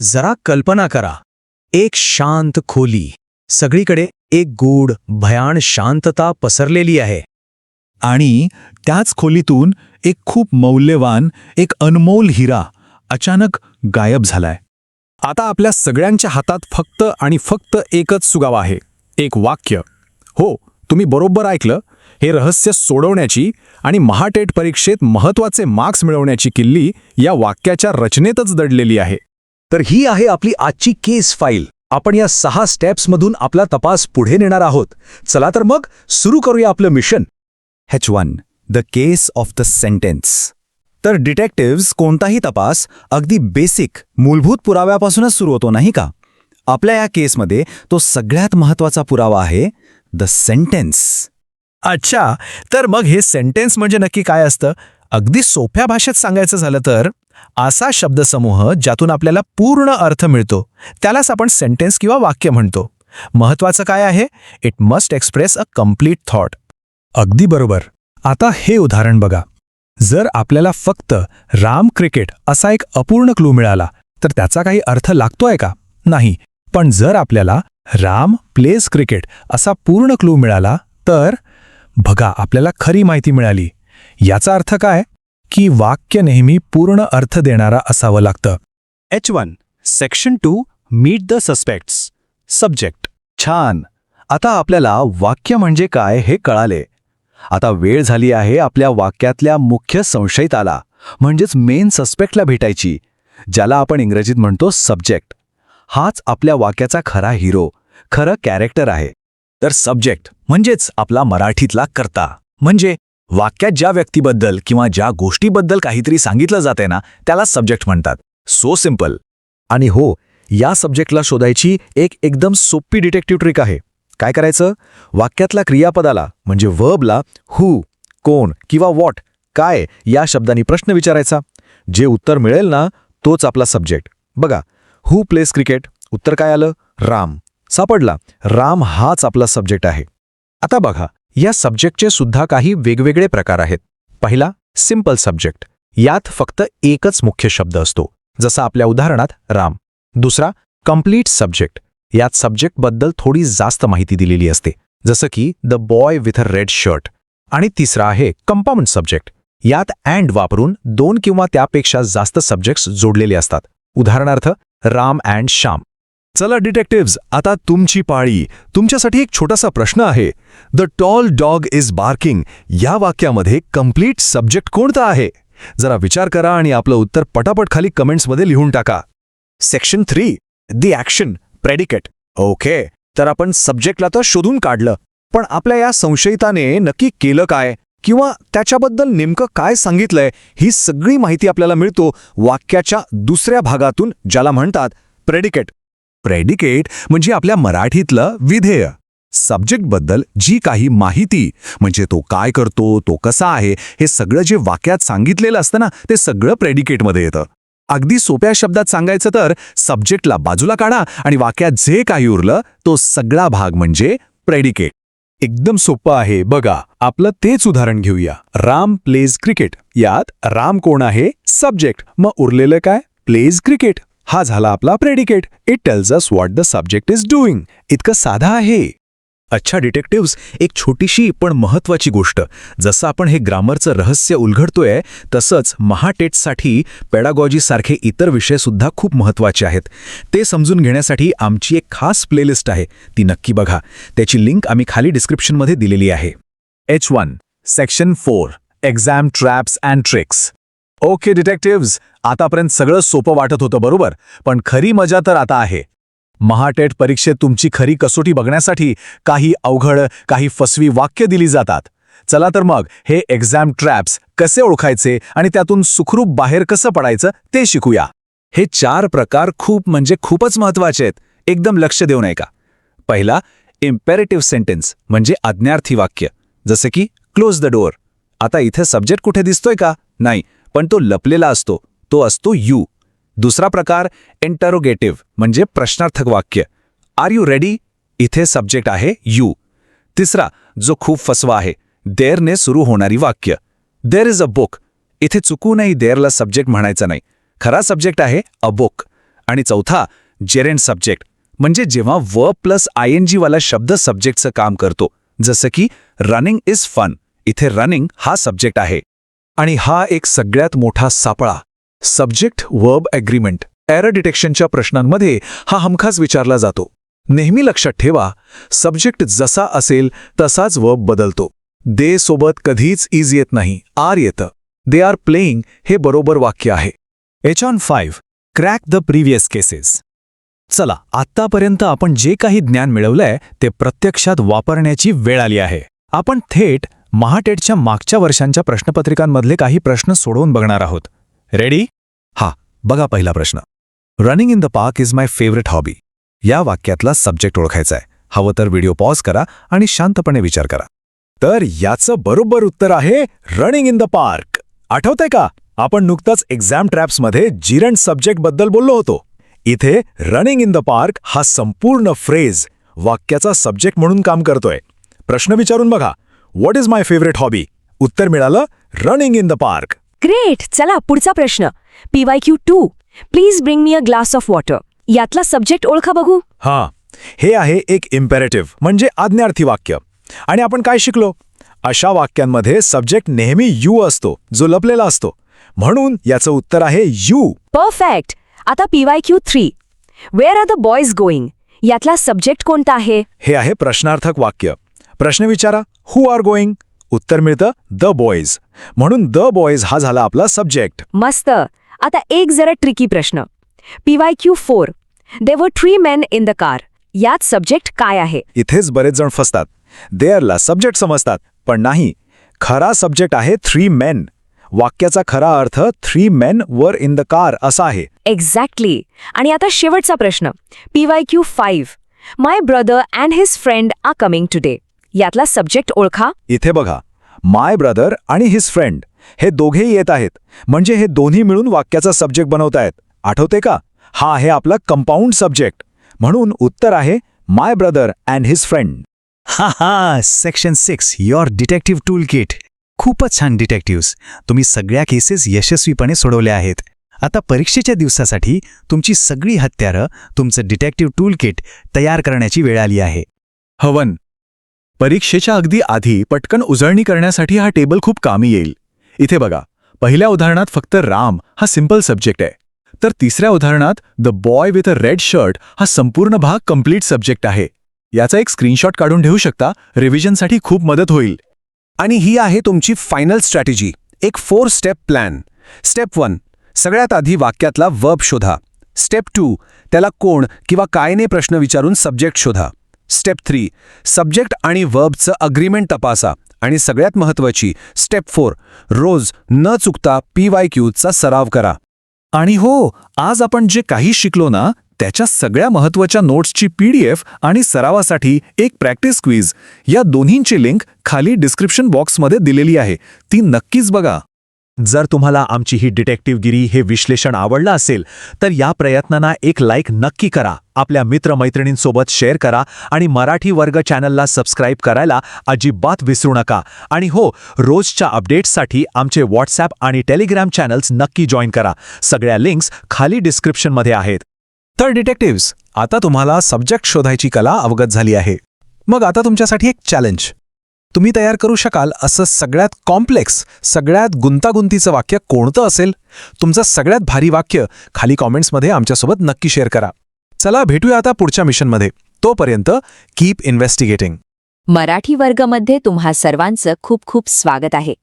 जरा कल्पना करा, एक शांत खोली, सगळीकडे एक गूढ भयान शांतता पसरलेली आहे. आणि त्याच खोलीतून एक खूप मौल्यवान, एक अनमोल हिरा अचानक गायब झालाय. आता आपल्या सगळ्यांच्या हातात फक्त आणि फक्त एकच सुगावा आहे, एक वाक्य. हो, तुम्ही बरोबर ऐकलं. हे रहस्य सोडवण्याची आणि महाटेट परीक्षेत महत्त्वाचे मार्क्स मिळवण्याची किल्ली या वाक्याच्या रचनेतच दडलेली आहे. तर ही आहे आपली आजची केस फाईल. आपण या 6 स्टेप्समधून आपला तपास पुढे नेणार आहोत. चला तर मग सुरू करूया आपलं mission. H1 the case of the sentence. तर डिटेक्टिव्स, कोणताही तपास अगदी बेसिक मूलभूत पुराव्यापासूनच सुरू होतो, नाही का? आपल्या या केसमध्ये तो सगळ्यात महत्त्वाचा पुरावा आहे द सेंटेन्स. अच्छा, तर मग हे सेंटेन्स म्हणजे नक्की काय असतं? अगदी सोप्या भाषेत सांगायचं झालं तर असा शब्दसमूह ज्यातून आपल्याला पूर्ण अर्थ मिळतो त्यालाच आपण सेंटेन्स किंवा वाक्य म्हणतो. महत्त्वाचं काय आहे? It must express a complete thought. अगदी बरोबर. आता हे उदाहरण बघा. जर आपल्याला फक्त राम क्रिकेट असा एक अपूर्ण क्लू मिळाला तर त्याचा काही अर्थ लागतोय का? नाही. पण जर आपल्याला राम प्लेज क्रिकेट असा पूर्ण क्लू मिळाला तर बघा, आपल्याला खरी माहिती मिळाली. याचा अर्थ काय? की वाक्य नेहमी पूर्ण अर्थ देणारा असावं लागतं. H1 section 2 meet the suspects. Subject. छान. आता आपल्याला वाक्य म्हणजे काय हे कळाले. आता वेळ झाली आहे आपल्या वाक्यातल्या मुख्य संशयिताला, म्हणजेच मेन सस्पेक्टला भेटायची, ज्याला आपण इंग्रजीत म्हणतो सब्जेक्ट. हाच आपल्या वाक्याचा खरा हिरो, खरं कॅरेक्टर आहे. तर सब्जेक्ट म्हणजेच आपला मराठीतला कर्ता. म्हणजे वाक्यात ज्या व्यक्तीबद्दल किंवा ज्या गोष्टीबद्दल काहीतरी सांगितलं जाते ना, त्याला सब्जेक्ट म्हणतात. So simple. आणि हो, या सब्जेक्टला शोधायची एक एकदम सोपी डिटेक्टिव्ह ट्रिक आहे. काय करायचं? वाक्यातल्या क्रियापदाला म्हणजे वर्बला हू, कोण किंवा व्हॉट, काय या शब्दांनी प्रश्न विचारायचा. जे उत्तर मिळेल ना, तोच आपला सब्जेक्ट. बघा, हू प्लेज क्रिकेट, उत्तर काय आलं? राम. सापडला. राम हाच आपला सब्जेक्ट आहे. आता बघा, या सब्जेक्टचे सुद्धा काही वेगवेगळे प्रकार आहेत. पहिला, सिम्पल सब्जेक्ट. यात फक्त एकच मुख्य शब्द असतो, जसा आपल्या उदाहरणात राम. दुसरा, कम्प्लीट सब्जेक्ट. यात सब्जेक्टबद्दल थोडी जास्त माहिती दिलेली असते, जसं की the boy with a red shirt. आणि तिसरा आहे कंपाऊंड सब्जेक्ट. यात अँड वापरून 2 किंवा त्यापेक्षा जास्त सब्जेक्ट्स जोडलेले असतात. उदाहरणार्थ राम अँड श्याम. चला डिटेक्टिव्स, आता तुमची पाळी. तुमच्यासाठी एक छोटासा प्रश्न आहे. The tall dog is barking या वाक्यामध्ये कम्प्लीट सब्जेक्ट कोणता आहे? जरा विचार करा आणि आपलं उत्तर पटापट खाली कमेंट्समध्ये लिहून टाका. Section 3 the action predicate. Okay, तर आपण सब्जेक्टला तर शोधून काढलं, पण आपल्या या संशयिताने नक्की केलं काय किंवा त्याच्याबद्दल नेमकं काय सांगितलंय ही सगळी माहिती आपल्याला मिळतो वाक्याच्या दुसऱ्या भागातून, ज्याला म्हणतात प्रेडिकेट. प्रेडिकेट म्हणजे आपल्या मराठीतलं विधेय. सब्जेक्टबद्दल जी काही माहिती, म्हणजे तो काय करतो, तो कसा आहे, हे सगळं जे वाक्यात सांगितलेलं असतं ना, ते सगळं प्रेडिकेटमध्ये येतं. अगदी सोप्या शब्दात सांगायचं तर सब्जेक्टला बाजूला काढा आणि वाक्यात जे काही उरलं तो सगळा भाग म्हणजे प्रेडिकेट. एकदम सोपं आहे. बघा, आपलं तेच उदाहरण घेऊया. Ram pledge cricket. यात राम कोण आहे? सब्जेक्ट. मग उरलेलं काय? Pledge cricket. हा झाला आपला predicate. It tells us what the subject is doing. इतकं साधं आहे. अच्छा डिटेक्टिव्स, एक छोटीशी पण महत्वाची गोष्ट. जसं आपण हे ग्रामरचं रहस्य उलगडतोय तसंच महाटेटसाठी पेडागॉजीसारखे इतर विषय सुद्धा खूप महत्वाचे आहेत. ते समजून घेण्यासाठी आमची एक खास प्लेलिस्ट आहे, ती नक्की बघा. त्याची लिंक आम्ही खाली डिस्क्रिप्शनमध्ये दिलेली आहे. H1 section 4 exam traps and tricks. Okay detectives, आतापर्यंत सगळं सोपं वाटत होतं बरोबर, पण खरी मजा तर आता आहे. महाटेट परीक्षेत तुमची खरी कसोटी बघण्यासाठी काही अवघड, काही फसवी वाक्य दिली जातात. चला तर मग हे एक्झाम ट्रॅप्स कसे ओळखायचे आणि त्यातून सुखरूप बाहेर कसं पडायचं ते शिकूया. हे 4 प्रकार खूप म्हणजे खूपच महत्वाचे आहेत. एकदम लक्ष देऊ नये का. पहिला, इम्पेरेटिव्ह सेंटेन्स म्हणजे आज्ञार्थी वाक्य, जसे की क्लोज द डोअर. आता इथे सब्जेक्ट कुठे दिसतोय का? नाही, पण तो लपलेला असतो, तो असतो यू. दुसरा प्रकार इंटरोगेटिव्ह म्हणजे प्रश्नार्थक वाक्य. Are you ready? इथे सब्जेक्ट आहे यू. तिसरा, जो खूप फसवा आहे, देअरने सुरू होणारी वाक्य. There is a book. इथे चुकूनही देअरला सब्जेक्ट म्हणायचं नाही, खरा सब्जेक्ट आहे अ बुक. आणि चौथा, जेरेंट सब्जेक्ट म्हणजे जेव्हा वर्ब प्लस ING वाला शब्द सब्जेक्टचं काम करतो, जसं की रनिंग इज फन. इथे रनिंग हा सब्जेक्ट आहे. आणि हा एक सगळ्यात मोठा सापळा, सब्जेक्ट वर्ब ॲग्रीमेंट. एरर डिटेक्शनच्या प्रश्नांमध्ये हा हमखास विचारला जातो. नेहमी लक्षात ठेवा, सब्जेक्ट जसा असेल तसाच वर्ब बदलतो. दे सोबत कधीच इज येत नाही, आर येतं. दे आर प्लेइंग हे बरोबर वाक्य आहे. H5 crack the previous cases. चला, आत्तापर्यंत आपण जे काही ज्ञान मिळवलंय ते प्रत्यक्षात वापरण्याची वेळ आली आहे. आपण थेट महाटेटच्या मागच्या वर्षांच्या प्रश्नपत्रिकांमधले काही प्रश्न सोडवून बघणार आहोत. रेडी? हा, बघा पहिला प्रश्न. Running in the park is my favourite hobby. या वाक्यातला सब्जेक्ट ओळखायचा आहे. हवं तर व्हिडिओ पॉज करा आणि शांतपणे विचार करा. तर याचं बरोबर उत्तर आहे रनिंग इन द पार्क. आठवतंय का, आपण नुकताच एक्झाम ट्रॅप्समध्ये जिरंट सब्जेक्टबद्दल बोललो होतो. इथे रनिंग इन द पार्क हा संपूर्ण फ्रेज वाक्याचा सब्जेक्ट म्हणून काम करतोय. प्रश्न विचारून बघा, what is my favourite hobby? उत्तर मिळालं running in the park. Great. चला पुढचा प्रश्न. PYQ2 please bring me a glass of water. यातला सब्जेक्ट ओळखा बघू. हां, हे आहे एक इम्पेरेटिव्ह म्हणजे आज्ञार्थी वाक्य. आणि आपण काय शिकलो? अशा वाक्यांमध्ये सब्जेक्ट नेहमी यू असतो, जो लपलेला असतो. म्हणून याचं उत्तर आहे यू. परफेक्ट. आता PYQ3 where are the boys going. यातला सब्जेक्ट कोणता आहे? हे आहे प्रश्नार्थक वाक्य. प्रश्न विचारा, हु आर गोईंग? उत्तर मिळतं द बॉयज. म्हणून द बॉयज हा झाला आपला सब्जेक्ट. मस्त. आता एक जरा ट्रिकी प्रश्न. PYQ4 दे वर 3 men इन द कार. यात सब्जेक्ट काय आहे? इथेच बरेच जण फसतात. देअरला सब्जेक्ट समजतात, पण नाही. खरा सब्जेक्ट आहे 3 men. वाक्याचा खरा अर्थ 3 men वर इन द कार असा आहे. एक्झॅक्टली. आणि आता शेवटचा प्रश्न. PYQ5 my brother and his friend are coming today. यातला सब्जेक्ट ओळखा. इथे बघा, माय ब्रदर आणि हिज फ्रेंड हे दोघेही येत आहेत, म्हणजे हे दोन्ही मिळून वाक्याचा सब्जेक्ट बनवतायत. आठवते का? हा आहे आपला कंपाऊंड सब्जेक्ट. म्हणून उत्तर आहे माय ब्रदर अँड हिज फ्रेंड. हा, section 6 your detective tool kit. खूपच छान डिटेक्टिव्स, तुम्ही सगळ्या केसेस यशस्वीपणे सोडवल्या आहेत. आता परीक्षेच्या दिवसासाठी तुमची सगळी हत्यारं, तुमचं डिटेक्टिव्ह टूल किट तयार करण्याची वेळ आली आहे. हवन. परीक्षेच्या अगदी आधी पटकन उजळणी करण्यासाठी हा टेबल खूप कामी येईल. इथे बघा, पहिल्या उदाहरणात फक्त राम हा सिंपल सब्जेक्ट आहे, तर तिसऱ्या उदाहरणात the boy with a red shirt हा संपूर्ण भाग कंप्लीट सब्जेक्ट आहे. याचा एक स्क्रीनशॉट काढून ठेवू शकता, रिव्हिजनसाठी खूप मदत होईल. आणि ही आहे तुमची फायनल स्ट्रॅटेजी, एक 4 स्टेप प्लॅन. स्टेप 1 सगळ्यात आधी वाक्यातला वर्ब शोधा. स्टेप 2 त्याला कोण किंवा कायने प्रश्न विचारून सब्जेक्ट शोधा. स्टेप 3 सब्जेक्ट आणि वर्बचं अग्रीमेंट तपासा. आणि सगळ्यात महत्त्वाची स्टेप 4 रोज न चुकता PYQचा सराव करा. आणि हो, आज आपण जे काही शिकलो ना त्याच्या सगळ्या महत्त्वाच्या नोट्सची PDF आणि सरावासाठी एक प्रॅक्टिस क्विज या दोन्हींची लिंक खाली डिस्क्रिप्शन बॉक्समध्ये दिलेली आहे, ती नक्कीच बघा. जर तुम्हाला आमची ही डिटेक्टिव्हगिरी हे विश्लेषण आवडलं असेल तर या प्रयत्नांना एक लाईक नक्की करा, आपल्या मित्रमैत्रिणींसोबत शेअर करा आणि मराठी वर्ग चॅनलला सबस्क्राईब करायला अजिबात विसरू नका. आणि हो, रोजच्या अपडेट्ससाठी आमचे व्हॉट्सॲप आणि टेलिग्राम चॅनल्स नक्की जॉईन करा. सगळ्या लिंक्स खाली डिस्क्रिप्शनमध्ये आहेत. तर डिटेक्टिव्हज, आता तुम्हाला सब्जेक्ट शोधायची कला अवगत झाली आहे. मग आता तुमच्यासाठी एक चॅलेंज. तुम्ही तयार करू शकाल असं सगळ्यात कॉम्प्लेक्स, सगळ्यात गुंतागुंतीचं वाक्य कोणतं असेल? तुमचं सगळ्यात भारी वाक्य खाली कॉमेंट्समध्ये आमच्यासोबत नक्की शेअर करा. चला भेटूया आता पुढच्या मिशनमध्ये. तोपर्यंत कीप इन्व्हेस्टिगेटिंग. मराठी वर्गमध्ये तुम्हा सर्वांचं खूप खूप स्वागत आहे.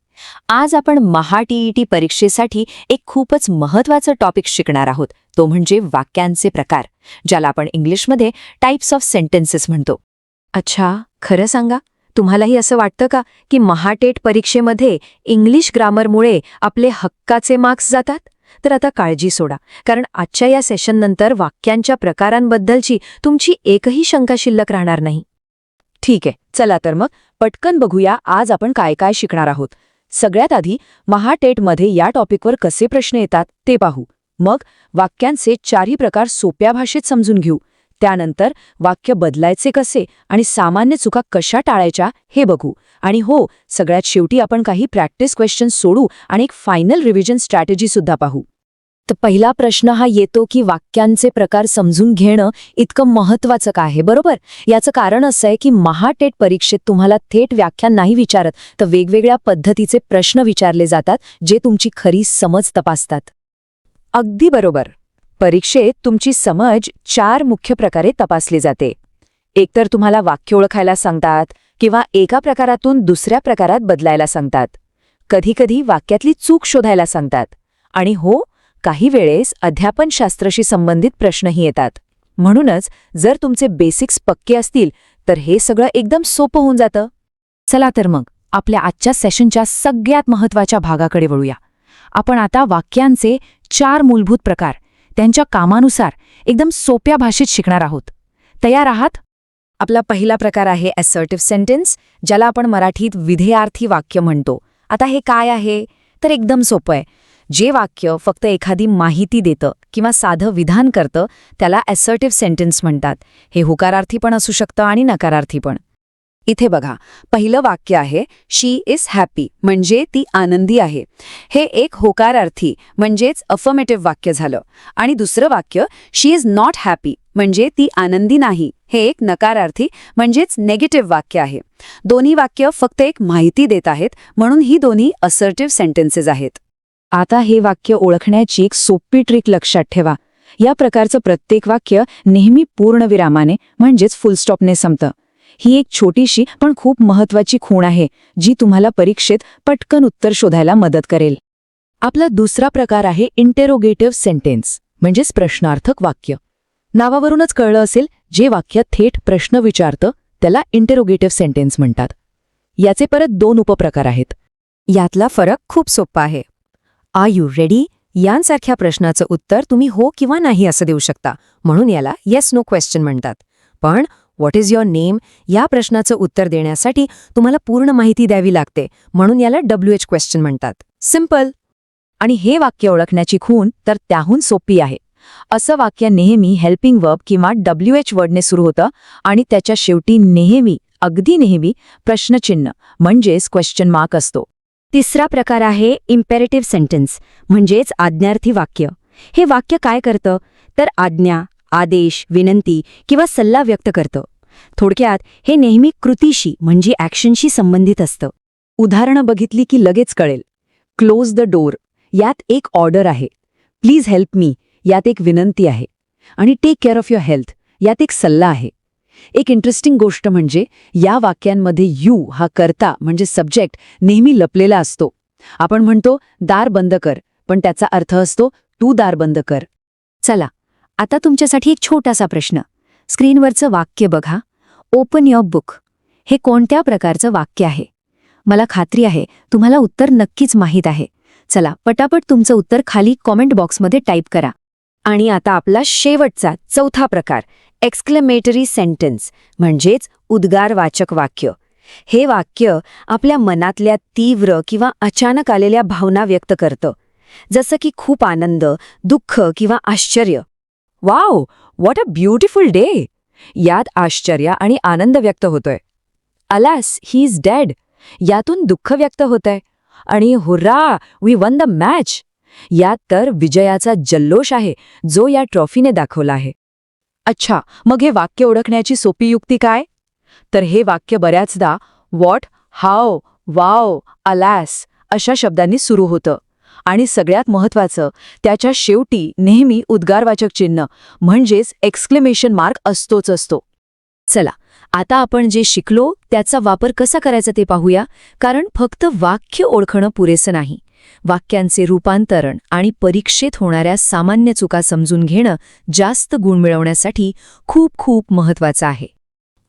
आज आपण TET परीक्षेसाठी एक खूपच महत्त्वाचं टॉपिक शिकणार आहोत. तो म्हणजे वाक्यांचे प्रकार, ज्याला आपण इंग्लिशमध्ये टाइप्स ऑफ सेंटेन्सेस म्हणतो. अच्छा, खरं सांगा, तुम्हालाही असं वाटतं का की TET परीक्षेमध्ये इंग्लिश ग्रामरमुळे आपले हक्काचे मार्क्स जातात? तर आता काळजी सोडा, कारण आजच्या या सेशननंतर वाक्यांच्या प्रकारांबद्दलची तुमची एकही शंका शिल्लक राहणार नाही. ठीक आहे, चला तर मग पटकन बघूया आज आपण काय काय शिकणार आहोत. सगळ्यात आधी TETमध्ये या टॉपिकवर कसे प्रश्न येतात ते पाहू. मग वाक्यांचे चारही प्रकार सोप्या भाषेत समजून घेऊ. त्यानंतर वाक्य बदलायचे कसे आणि सामान्य चुका कशा टाळायच्या हे बघू. आणि हो, सगळ्यात शेवटी आपण काही प्रॅक्टिस क्वेश्चन्स सोडू आणि एक फायनल रिव्हिजन स्ट्रॅटेजी सुद्धा पाहू. तर पहिला प्रश्न हा येतो की वाक्यांचे प्रकार समजून घेणं इतकं महत्त्वाचं का आहे, बरोबर? याचं कारण असं आहे की TET परीक्षेत तुम्हाला थेट व्याख्यान नाही विचारत, तर वेगवेगळ्या पद्धतीचे प्रश्न विचारले जातात जे तुमची खरी समज तपासतात. अगदी बरोबर. परीक्षेत तुमची समज 4 मुख्य प्रकारे तपासली जाते. एकतर तुम्हाला वाक्य ओळखायला सांगतात किंवा एका प्रकारातून दुसऱ्या प्रकारात बदलायला सांगतात. कधीकधी वाक्यातली चूक शोधायला सांगतात. आणि हो, काही वेळेस अध्यापनशास्त्राशी संबंधित प्रश्नही येतात. म्हणूनच जर तुमचे बेसिक्स पक्के असतील तर हे सगळं एकदम सोपं होऊन जातं. चला तर मग आपल्या आजच्या सेशनच्या सगळ्यात महत्त्वाच्या भागाकडे वळूया. आपण आता वाक्यांचे 4 मूलभूत प्रकार त्यांच्या कामानुसार एकदम सोप्या भाषेत शिकणार आहोत. तयार आहात? आपला पहिला प्रकार आहे असर्टिव्ह सेंटेन्स, ज्याला आपण मराठीत विधेयार्थी वाक्य म्हणतो. आता हे काय आहे? तर एकदम सोपं आहे. जे वाक्य फक्त एखादी माहिती देतं किंवा साधं विधान करतं त्याला असर्टिव्ह सेंटेन्स म्हणतात. हे होकारार्थी पण असू शकतं आणि नकारार्थी पण. इथे बघा, पहिलं वाक्य आहे शी इज हॅपी, म्हणजे ती आनंदी आहे. हे एक होकारार्थी म्हणजेच अफर्मेटिव्ह वाक्य झालं. आणि दुसरं वाक्य शी इज नॉट हॅपी, म्हणजे ती आनंदी नाही. हे एक नकारार्थी म्हणजेच नेगेटिव्ह वाक्य आहे. दोन्ही वाक्य फक्त एक माहिती देत आहेत, म्हणून ही दोन्ही असर्टिव्ह सेंटेन्सेस आहेत. आता हे वाक्य ओळखण्याची एक सोपी ट्रिक लक्षात ठेवा. या प्रकारचं प्रत्येक वाक्य नेहमी पूर्णविरामाने म्हणजेच फुलस्टॉपने संपतं. ही एक छोटीशी पण खूप महत्त्वाची खूण आहे, जी तुम्हाला परीक्षेत पटकन उत्तर शोधायला मदत करेल. आपला दुसरा प्रकार आहे इंटेरोगेटिव्ह सेंटेन्स, म्हणजेच प्रश्नार्थक वाक्य. नावावरूनच कळलं असेल, जे वाक्य थेट प्रश्न विचारतं त्याला इंटेरोगेटिव्ह सेंटेन्स म्हणतात. याचे परत 2 उपप्रकार आहेत. यातला फरक खूप सोपा आहे. आर यू रेडी यांसारख्या प्रश्नाचं उत्तर तुम्ही हो किंवा नाही असं देऊ शकता, म्हणून याला येस नो क्वेश्चन म्हणतात. पण व्हॉट इज युअर नेम या प्रश्नाचं उत्तर देण्यासाठी तुम्हाला पूर्ण माहिती द्यावी लागते, म्हणून याला WH क्वेश्चन म्हणतात. सिंपल. आणि हे वाक्य ओळखण्याची खूण तर त्याहून सोपी आहे. असं वाक्य नेहमी हेल्पिंग वर्ब किंवा WH वर्डने सुरू होतं आणि त्याच्या शेवटी नेहमी, अगदी नेहमी प्रश्नचिन्ह म्हणजेच क्वेश्चन मार्क असतो. तिसरा प्रकार आहे इम्पेरेटिव्ह सेंटेन्स, म्हणजेच आज्ञार्थी वाक्य. हे वाक्य काय करतं तर आज्ञा, आदेश, विनंती किंवा सल्ला व्यक्त करतं. थोडक्यात हे नेहमी कृतीशी म्हणजे ॲक्शनशी संबंधित असतं. उदाहरणं बघितली की लगेच कळेल. क्लोज द डोर यात एक ऑर्डर आहे. प्लीज हेल्प मी यात एक विनंती आहे. आणि take care of your health यात एक सल्ला आहे. एक इंटरेस्टिंग गोष्ट म्हणजे या वाक्यांमध्ये यू हा कर्ता म्हणजे सब्जेक्ट नेहमी लपलेला असतो. आपण म्हणतो दार बंद कर, पण त्याचा अर्थ असतो तू दार बंद कर. चला, आता तुमच्यासाठी एक छोटासा प्रश्न. स्क्रीनवरचं वाक्य बघा. Open your book. हे कोणत्या प्रकारचं वाक्य आहे? मला खात्री आहे तुम्हाला उत्तर नक्कीच माहीत आहे. चला, पटापट तुमचं उत्तर खाली कॉमेंट बॉक्समध्ये टाईप करा. आणि आता आपला शेवटचा चौथा प्रकार एक्सक्लेमेटरी सेंटेन्स म्हणजेच उद्गारवाचक वाक्य. हे वाक्य आपल्या मनातल्या तीव्र किंवा अचानक आलेल्या भावना व्यक्त करतं, जसं की खूप आनंद, दुःख किंवा आश्चर्य. Wow, what a beautiful day. यात आश्चर्य आणि आनंद व्यक्त होतोय. Alas, he is dead. यातून दुःख व्यक्त होतंय. आणि hurrah, we won the match. यात तर विजयाचा जल्लोष आहे, जो या ट्रॉफीने दाखवला आहे. अच्छा, मग हे वाक्य ओळखण्याची सोपी युक्ती काय? तर हे वाक्य बऱ्याचदा व्हॉट, हाव, वाव, अलास अशा शब्दांनी सुरू होतं. आणि सगळ्यात महत्त्वाचं, त्याच्या शेवटी नेहमी उद्गारवाचक चिन्ह म्हणजेच एक्सक्लेमेशन मार्क असतोच असतो. चला, आता आपण जे शिकलो त्याचा वापर कसा करायचा ते पाहूया. कारण फक्त वाक्य ओळखणं पुरेसं नाही. वाक्यांचे रूपांतरण आणि परीक्षेत होणाऱ्या सामान्य चुका समजून घेणं जास्त गुण मिळवण्यासाठी खूप खूप महत्त्वाचं आहे.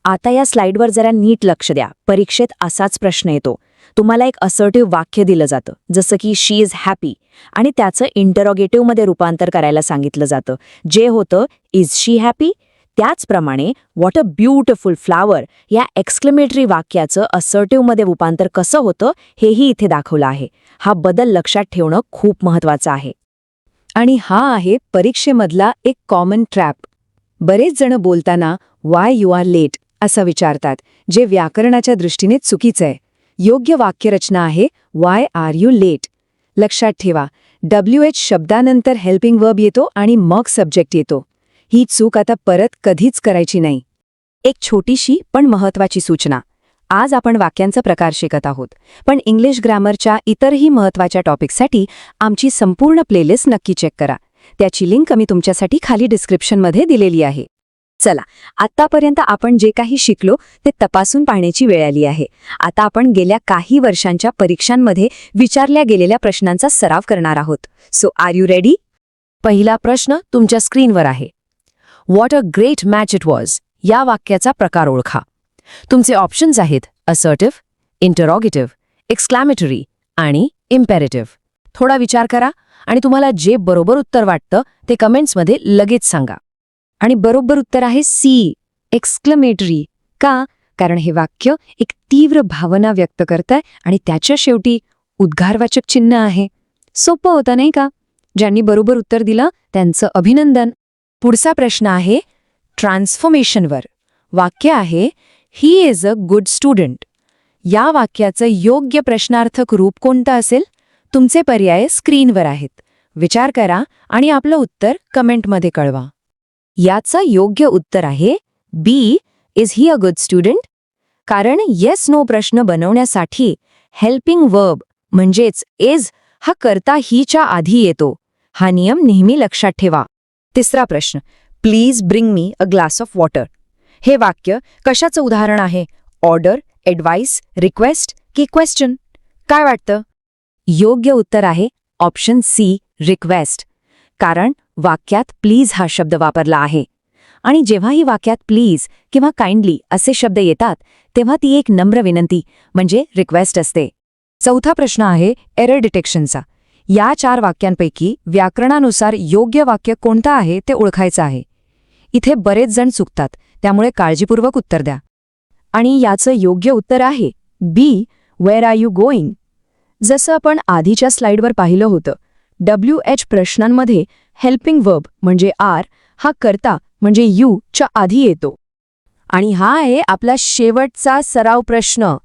आता या स्लाइडवर जरा नीट लक्ष द्या. परीक्षेत असाच प्रश्न येतो. तुम्हाला एक असर्टिव्ह वाक्य दिलं जातं, जसं की शी इज हॅपी, आणि त्याचं इंटरोगेटिव्हमध्ये रूपांतर करायला सांगितलं जातं, जे होतं इज शी हॅपी. त्याचप्रमाणे व्हॉट अ ब्युटिफुल फ्लावर या एक्सक्लेमेटरी वाक्याचं असर्टिव्हमध्ये रूपांतर कसं होतं हेही इथे दाखवलं आहे. हा बदल लक्षात ठेवणं खूप महत्त्वाचं आहे. आणि हा आहे परीक्षेमधला एक कॉमन ट्रॅप. बरेच जण बोलताना वाय यू आर लेट असं विचारतात, जे व्याकरणाच्या दृष्टीने चुकीचं आहे. योग्य वाक्यरचना आहे वाय आर यू लेट. लक्षात ठेवा, WH शब्दानंतर हेल्पिंग वर्ब येतो आणि मग सब्जेक्ट येतो. ही चूक आता परत कधीच करायची नाही. एक छोटीशी पण महत्त्वाची सूचना. आज आपण वाक्यांचा प्रकार शिकत आहोत, पण इंग्लिश ग्रामरच्या इतरही महत्त्वाच्या टॉपिकसाठी आमची संपूर्ण प्लेलिस्ट नक्की चेक करा. त्याची लिंक मी तुमच्यासाठी खाली डिस्क्रिप्शनमध्ये दिलेली आहे. चला, आत्तापर्यंत आपण जे काही शिकलो ते तपासून पाहण्याची वेळ आली आहे. आता आपण गेल्या काही वर्षांच्या परीक्षांमध्ये विचारल्या गेलेल्या प्रश्नांचा सराव करणार आहोत. So are you ready? पहिला प्रश्न तुमच्या स्क्रीनवर आहे. What a great match it was या वाक्याचा प्रकार ओळखा. तुमचे ऑप्शन्स आहेत असर्टिव्ह, इंटरोगेटिव्ह, एक्सक्लॅमेटरी आणि इम्पेरेटिव्ह. थोडा विचार करा आणि तुम्हाला जे बरोबर उत्तर वाटतं ते कमेंट्समध्ये लगेच सांगा. आणि बरोबर उत्तर आहे सी, एक्सक्लेमेटरी. का? कारण हे वाक्य एक तीव्र भावना व्यक्त करतंय आणि त्याच्या शेवटी उद्गारवाचक चिन्ह आहे. सोपं होतं नाही का? ज्यांनी बरोबर उत्तर दिलं त्यांचं अभिनंदन. पुढचा प्रश्न आहे ट्रान्सफॉर्मेशनवर. वाक्य आहे he is a good student. या वाक्याचं योग्य प्रश्नार्थक रूप कोणतं असेल? तुमचे पर्याय स्क्रीनवर आहेत. विचार करा आणि आपलं उत्तर कमेंटमध्ये कळवा. याचं योग्य उत्तर आहे B, is he a good student. कारण येस नो प्रश्न बनवण्यासाठी हेल्पिंग वर्ब म्हणजेच इज हा कर्ता हीच्या आधी येतो. हा नियम नेहमी लक्षात ठेवा. तिसरा प्रश्न, please bring me a glass of water. हे वाक्य कशाचं उदाहरण आहे? ऑर्डर, ॲडवाइस, रिक्वेस्ट की क्वेश्चन? काय वाटतं? योग्य उत्तर आहे ऑप्शन सी, रिक्वेस्ट. कारण वाक्यात प्लीज हा शब्द वापरला आहे. आणि जेव्हाही वाक्यात प्लीज किंवा काइंडली असे शब्द येतात तेव्हा ती एक नम्र विनंती म्हणजे रिक्वेस्ट असते. चौथा प्रश्न आहे एरर डिटेक्शनचा. या 4 वाक्यांपैकी व्याकरणानुसार योग्य वाक्य कोणतं आहे ते ओळखायचं आहे. इथे बरेच जण चुकतात, त्यामुळे काळजीपूर्वक उत्तर द्या. आणि याचं योग्य उत्तर आहे बी, वेअर आर यू गोईंग. जसं आपण आधीच्या स्लाइडवर पाहिलं होतं, WH प्रश्नांमध्ये हेल्पिंग वर्ब म्हणजे आर हा कर्ता म्हणजे यू च्या आधी येतो. आणि हा आहे आपला शेवटचा सराव प्रश्न.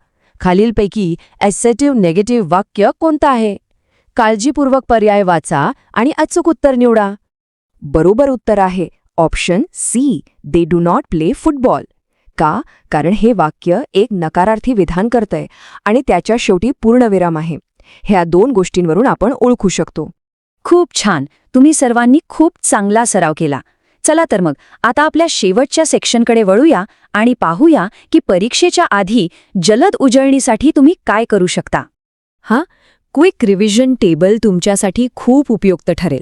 खालीलपैकी ॲसेटिव्ह नेगेटिव्ह वाक्य कोणतं आहे? काळजीपूर्वक पर्याय वाचा आणि अचूक उत्तर निवडा. बरोबर उत्तर आहे option C, they do not play football. का? कारण हे वाक्य एक नकारार्थी विधान करतंय आणि त्याच्या शेवटी पूर्णविराम आहे. ह्या 2 गोष्टींवरून आपण ओळखू शकतो. खूप छान, तुम्ही सर्वांनी खूप चांगला सराव केला. चला तर मग आता आपल्या शेवटच्या सेक्शनकडे वळूया आणि पाहूया की परीक्षेच्या आधी जलद उजळणीसाठी तुम्ही काय करू शकता. क्विक रिव्हिजन टेबल तुमच्यासाठी खूप उपयुक्त ठरेल.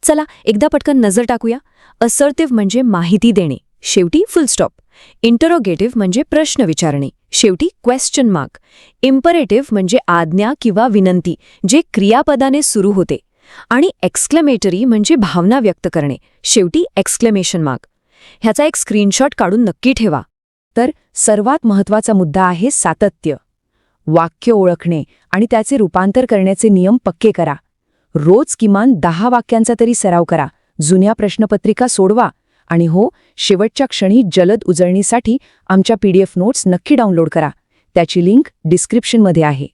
चला एकदा पटकन नजर टाकूया. असर्टिव्ह म्हणजे माहिती देणे, शेवटी फुल स्टॉप. इंटरोगेटिव्ह म्हणजे प्रश्न विचारणे, शेवटी क्वेश्चन मार्क. इम्परेटिव्ह म्हणजे आज्ञा किंवा विनंती, जे क्रियापदाने सुरू होते आणि एक्सक्लेमेटरी म्हणजे भावना व्यक्त करणे, शेवटी एक्सक्लेमेशन मार्क. ह्याचा एक स्क्रीनशॉट काढून नक्की ठेवा. तर सर्वात महत्त्वाचा मुद्दा आहे सातत्य. वाक्य ओळखणे आणि त्याचे रूपांतर करण्याचे नियम पक्के करा. रोज किमान 10 वाक्यांचा तरी सराव करा. जुन्या प्रश्नपत्रिका सोडवा. आणि हो, शेवटच्या क्षणी जलद उजळणीसाठी आमच्या PDF नोट्स नक्की डाउनलोड करा. त्याची लिंक डिस्क्रिप्शनमध्ये आहे.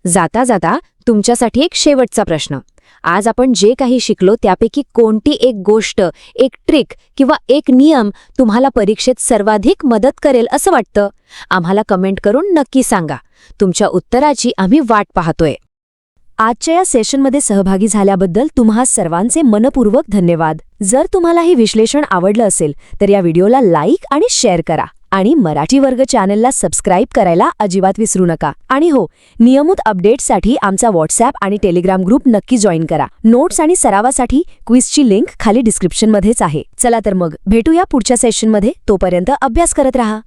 जाता जाता तुमच्यासाठी एक शेवटचा प्रश्न. आज आपण जे काही शिकलो त्यापैकी कोणती एक गोष्ट, एक ट्रिक किंवा एक नियम तुम्हाला परीक्षेत सर्वाधिक मदत करेल असं वाटतं? आम्हाला कमेंट करून नक्की सांगा. तुमच्या उत्तराची आम्ही वाट पाहतोय. आजच्या या सेशनमध्ये सहभागी झाल्याबद्दल तुम्हा सर्वांचे मनपूर्वक धन्यवाद. जर तुम्हाला हे विश्लेषण आवडलं असेल तर या व्हिडिओला लाईक आणि शेअर करा आणि मराठी वर्ग चॅनलला सबस्क्राईब करायला अजिबात विसरू नका. आणि हो, नियमित अपडेट्ससाठी आमचा व्हॉट्सॲप आणि टेलिग्राम ग्रुप नक्की जॉईन करा. नोट्स आणि सरावासाठी क्विजची लिंक खाली डिस्क्रिप्शनमध्येच आहे. चला तर मग भेटूया पुढच्या सेशनमध्ये. तोपर्यंत अभ्यास करत राहा.